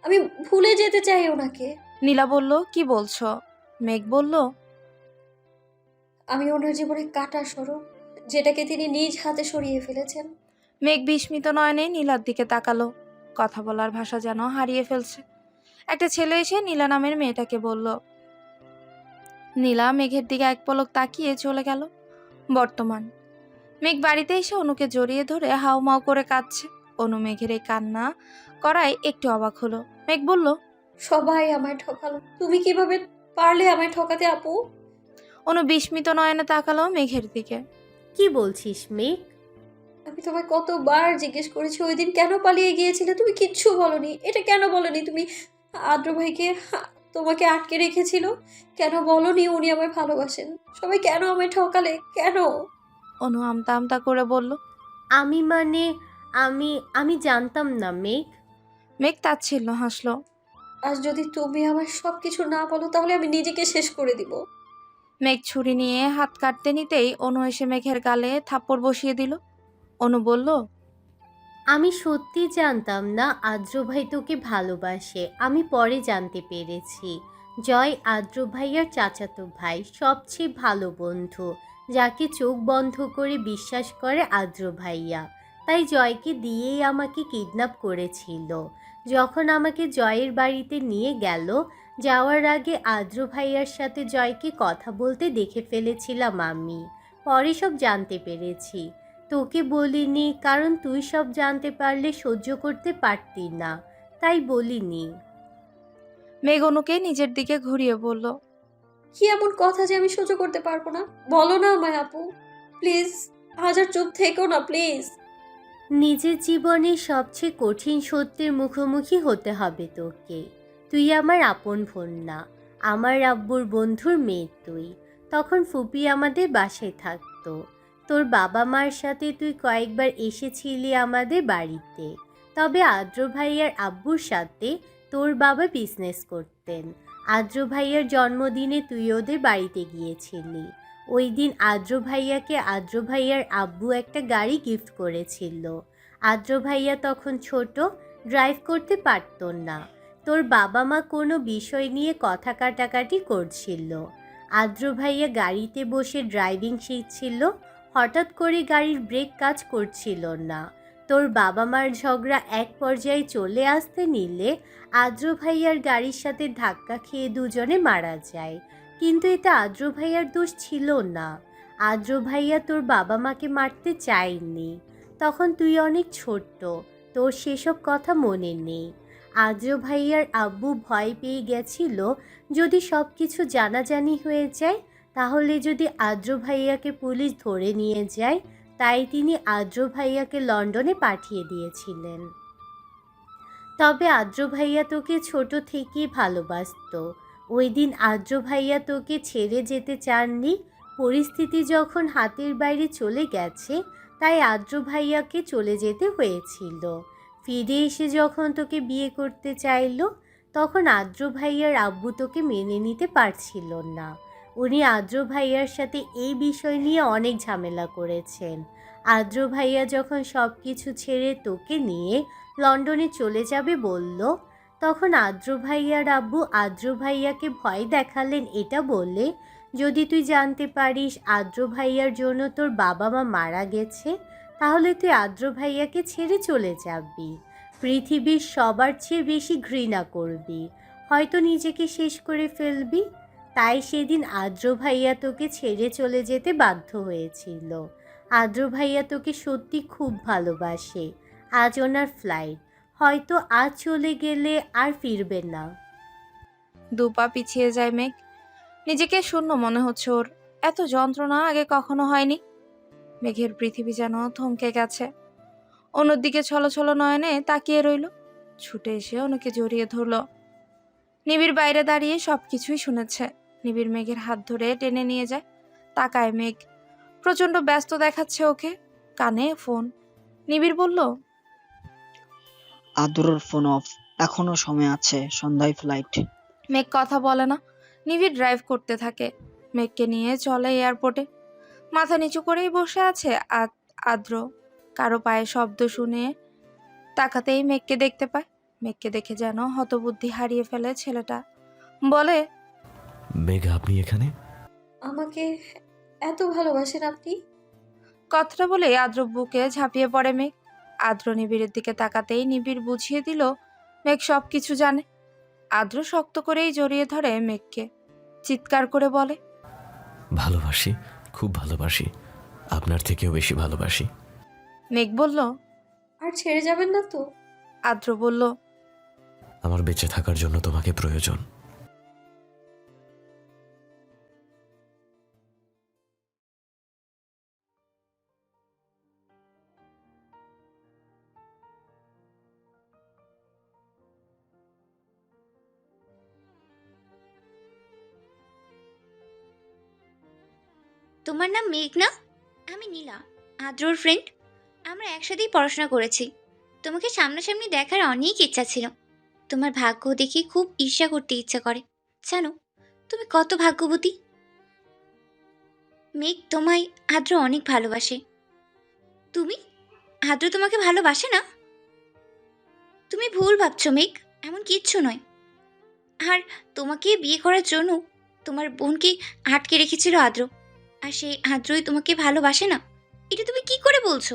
[SPEAKER 5] আমি ভুলে যেতে চাই ওনাকে।
[SPEAKER 1] নীলা বলল, কি বলছো? মেঘ বলল,
[SPEAKER 5] আমি ওনার জীবনে কাটা স্বরূপ, যেটাকে তিনি নিজ হাতে সরিয়ে ফেলেছেন।
[SPEAKER 1] মেঘ বিস্মিত নয়নে নীলার দিকে তাকালো। কথা বলার ভাষা যেন হারিয়ে ফেলছে। একটা ছেলে এসে নীলা নামের মেয়েটাকে বলল। নীলা মেঘের দিকে এক পলক তাকিয়ে চলে গেল। বর্তমান মেঘ বাড়িতে এসে অনুকে জড়িয়ে ধরে হাউমাউ করে কাঁদছে। অনু মেঘের এই কান্না করায় একটু অবাক হলো। মেঘ বলল,
[SPEAKER 5] সবাই আমায় ঠকালো, তুমি কিভাবে পারলে আমায় ঠকাতে আপু?
[SPEAKER 1] অনু বিস্মিত নয়নে তাকালো মেঘের দিকে।
[SPEAKER 4] কি বলছিস মেঘ?
[SPEAKER 5] আমি তোমায় কতবার জিজ্ঞেস করেছি ওই দিন কেন পালিয়ে গিয়েছিলে, তুমি কিচ্ছু বলনি। এটা কেন বলনি তুমি? আদ্র ভাইকে তোমাকে আটকে রেখেছিল, কেন বলনি উনি আমায় ভালোবাসেন? সবাই কেন আমায় ঠকালে, কেন?
[SPEAKER 1] অনু আমতা আমতা করে বলল।
[SPEAKER 4] আমি মানে আমি আমি জানতাম না মেঘ।
[SPEAKER 1] মেঘ তাচ্ছিল্য হাসলো।
[SPEAKER 5] আজ যদি তুমি আমার সব কিছু না বলো তাহলে আমি নিজেকে শেষ করে দিব।
[SPEAKER 1] মেঘ ছুরি নিয়ে হাত কাটতে নিতেই অনু এসে মেঘের গালে থাপ্পড় বসিয়ে দিল। অনু বলল,
[SPEAKER 4] আমি সত্যি জানতাম না আদ্র ভাই তোকে ভালোবাসে। আমি পরে জানতে পেরেছি। জয় আদ্র ভাইয়ার চাচাতো ভাই, সবচেয়ে ভালো বন্ধু, যাকে চোখ বন্ধ করে বিশ্বাস করে আদ্র ভাইয়া। তাই জয়কে দিয়েই আমাকে কিডন্যাপ করেছিল। যখন আমাকে জয়ের বাড়িতে নিয়ে গেল, যাওয়ার আগে আদ্র ভাইয়ার সাথে জয়কে কথা বলতে দেখে ফেলেছিলাম আমি। পরে সব জানতে পেরেছি। তোকে বলিনি, কারণ তুই সব জানতে পারলে সহ্য করতে পারতি না, তাই বলিনি।
[SPEAKER 1] মেঘ অনুকে নিজের দিকে ঘুরিয়ে বলল,
[SPEAKER 5] কি এমন কথা যে আমি সহ্য করতে পারবো না? বলো না আমায় আপু, প্লিজ। আজ আর চুপ থেকো না প্লিজ।
[SPEAKER 4] নিজের জীবনে সবচেয়ে কঠিন সত্যের মুখোমুখি হতে হবে তোকে। তুই আমার আপন বোন না, আমার আব্বুর বন্ধুর মেয়ে তুই। তখন ফুপি আমাদের বাসায় থাকতো। তোর বাবা মার সাথে তুই কয়েকবার এসেছিলি আমাদের বাড়িতে। তবে আদ্র ভাইয়ার আব্বুর সাথে তোর বাবা বিজনেস করতেন। আদ্র ভাইয়ার জন্মদিনে তুই ওদের বাড়িতে গিয়েছিলি। ওই দিন আদ্র ভাইয়াকে আদ্র ভাইয়ার আব্বু একটা গাড়ি গিফট করেছিল। আদ্র ভাইয়া তখন ছোট, ড্রাইভ করতে পারত না। তোর বাবা মা কোনো বিষয় নিয়ে কথা কাটাকাটি করছিল। আদ্র ভাইয়া গাড়িতে বসে ড্রাইভিং শিখছিল। হঠাৎ করে গাড়ির ব্রেক কাজ করছিল না। তোর বাবা মার ঝগড়া এক পর্যায়ে চলে আসতে নিলে আদ্র ভাইয়ার গাড়ির সাথে ধাক্কা খেয়ে দুজনে মারা যায়। কিন্তু এটা আদ্র ভাইয়ার দোষ ছিল না। আদ্র ভাইয়া তোর বাবা মাকে মারতে চায়নি। তখন তুই অনেক ছোট্ট, তোর সেসব কথা মনে নেই। আদ্র ভাইয়ার আব্বু ভয় পেয়ে গেছিল যদি সব কিছু জানাজানি হয়ে যায়, তাহলে যদি আদ্র ভাইয়াকে পুলিশ ধরে নিয়ে যায়, তাই তিনি আদ্র ভাইয়াকে লন্ডনে পাঠিয়ে দিয়েছিলেন। তবে আদ্র ভাইয়া তোকে ছোট থেকেই ভালোবাসতো। ওই দিন আদ্র ভাইয়া তোকে ছেড়ে যেতে চাননি। পরিস্থিতি যখন হাতের বাইরে চলে গেছে, তাই আদ্র ভাইয়াকে চলে যেতে হয়েছিল। ফিরে এসে যখন তোকে বিয়ে করতে চাইলো, তখন আদ্র ভাইয়ার আব্বু তোকে মেনে নিতে পারছিল না। উনি আদ্র ভাইয়ার সাথে এই বিষয় নিয়ে অনেক ঝামেলা করেছেন। আদ্র ভাইয়া যখন সব কিছু ছেড়ে তোকে নিয়ে লন্ডনে চলে যাবে বলল, তখন আদ্র ভাইয়ার আব্বু আদ্র ভাইয়াকে ভয় দেখালেন এটা বলে, যদি তুই জানতে পারিস আদ্র ভাইয়ার জন্য তোর বাবা মা মারা গেছে, তাহলে তুই আদ্র ভাইয়াকে ছেড়ে চলে যাবি। পৃথিবীর সবার চেয়ে বেশি ঘৃণা করবি, হয়তো নিজেকে শেষ করে ফেলবি। তাই সেদিন আদ্র ভাইয়া তোকে ছেড়ে চলে যেতে বাধ্য হয়েছিল। আদ্র ভাইয়া তোকে সত্যি খুব ভালোবাসে। আজ ওনার ফ্লাইট, হয়তো আজ চলে গেলে আর ফিরবে না।
[SPEAKER 1] দুপা পিছিয়ে যায় মেঘ। নিজেকে শূন্য মনে হচ্ছে ওর। এত যন্ত্রণা আগে কখনো হয়নি। মেঘের পৃথিবী যেন থমকে গেছে। অনুর দিকে ছলছল নয়নে তাকিয়ে রইল। ছুটে এসে অনুকে জড়িয়ে ধরল। নিবিড় বাইরে দাঁড়িয়ে সবকিছুই শুনেছে। নিবিড় মেঘের হাত ধরে টেনে নিয়ে যায়। তাকায় মেঘ, প্রচন্ড ব্যস্ত দেখাচ্ছে ওকে। কানে ফোন। নিবিড় বলল,
[SPEAKER 9] আদরের ফোন অফ, এখনো সময় আছে, সন্ধ্যায় ফ্লাইট।
[SPEAKER 1] মেঘ কথা বলে না। নিবিড় ড্রাইভ করতে থাকে। মেঘকে নিয়ে চলে এয়ারপোর্টে। মাথা নিচু করেই বসে আছে আদ্র। কারো পায়ে শব্দ শুনে তাকাতেই মেঘকে দেখতে পায়। মেঘকে দেখে যেন হতবুদ্ধি হারিয়ে ফেলে ছেলেটা। বলে,
[SPEAKER 2] মেঘ, আপনি এখানে?
[SPEAKER 5] আমাকে এত ভালোবাসেন আপনি?
[SPEAKER 1] কথাটা বলে আদ্র বুকে ঝাঁপিয়ে পড়ে মেঘ। আদ্র নিবিড়ের দিকে তাকাতেই নিবিড় বুঝিয়ে দিল মেঘ সব কিছু জানে। আদ্র শক্ত করেই জড়িয়ে ধরে মেঘকে, চিৎকার করে বলে,
[SPEAKER 2] ভালোবাসি, খুব ভালোবাসি, আপনার থেকেও বেশি ভালোবাসি।
[SPEAKER 1] মেঘ বলল,
[SPEAKER 5] আর ছেড়ে যাবেন না তো?
[SPEAKER 1] আদ্র বলল,
[SPEAKER 2] আমার বেঁচে থাকার জন্য তোমাকে প্রয়োজন।
[SPEAKER 11] তোমার নাম মেঘ না? আমি নীলা, আদ্রর ফ্রেন্ড। আমরা একসাথেই পড়াশোনা করেছি। তোমাকে সামনাসামনি দেখার অনেক ইচ্ছা ছিল। তোমার ভাগ্য দেখে খুব ঈর্ষা করতে ইচ্ছা করে। জানো তুমি কত ভাগ্যবতী। মেঘ, তোমায় আদ্র অনেক ভালোবাসে। তুমি, আদ্র তোমাকে ভালোবাসে না? তুমি ভুল ভাবছো মেঘ, এমন কিচ্ছু নয়। আর তোমাকে বিয়ে করার জন্য তোমার বোনকে আটকে রেখেছিল আদ্র, আর সেই আদ্রই তোমাকে ভালোবাসে না? এটা তুমি কি করে বলছো?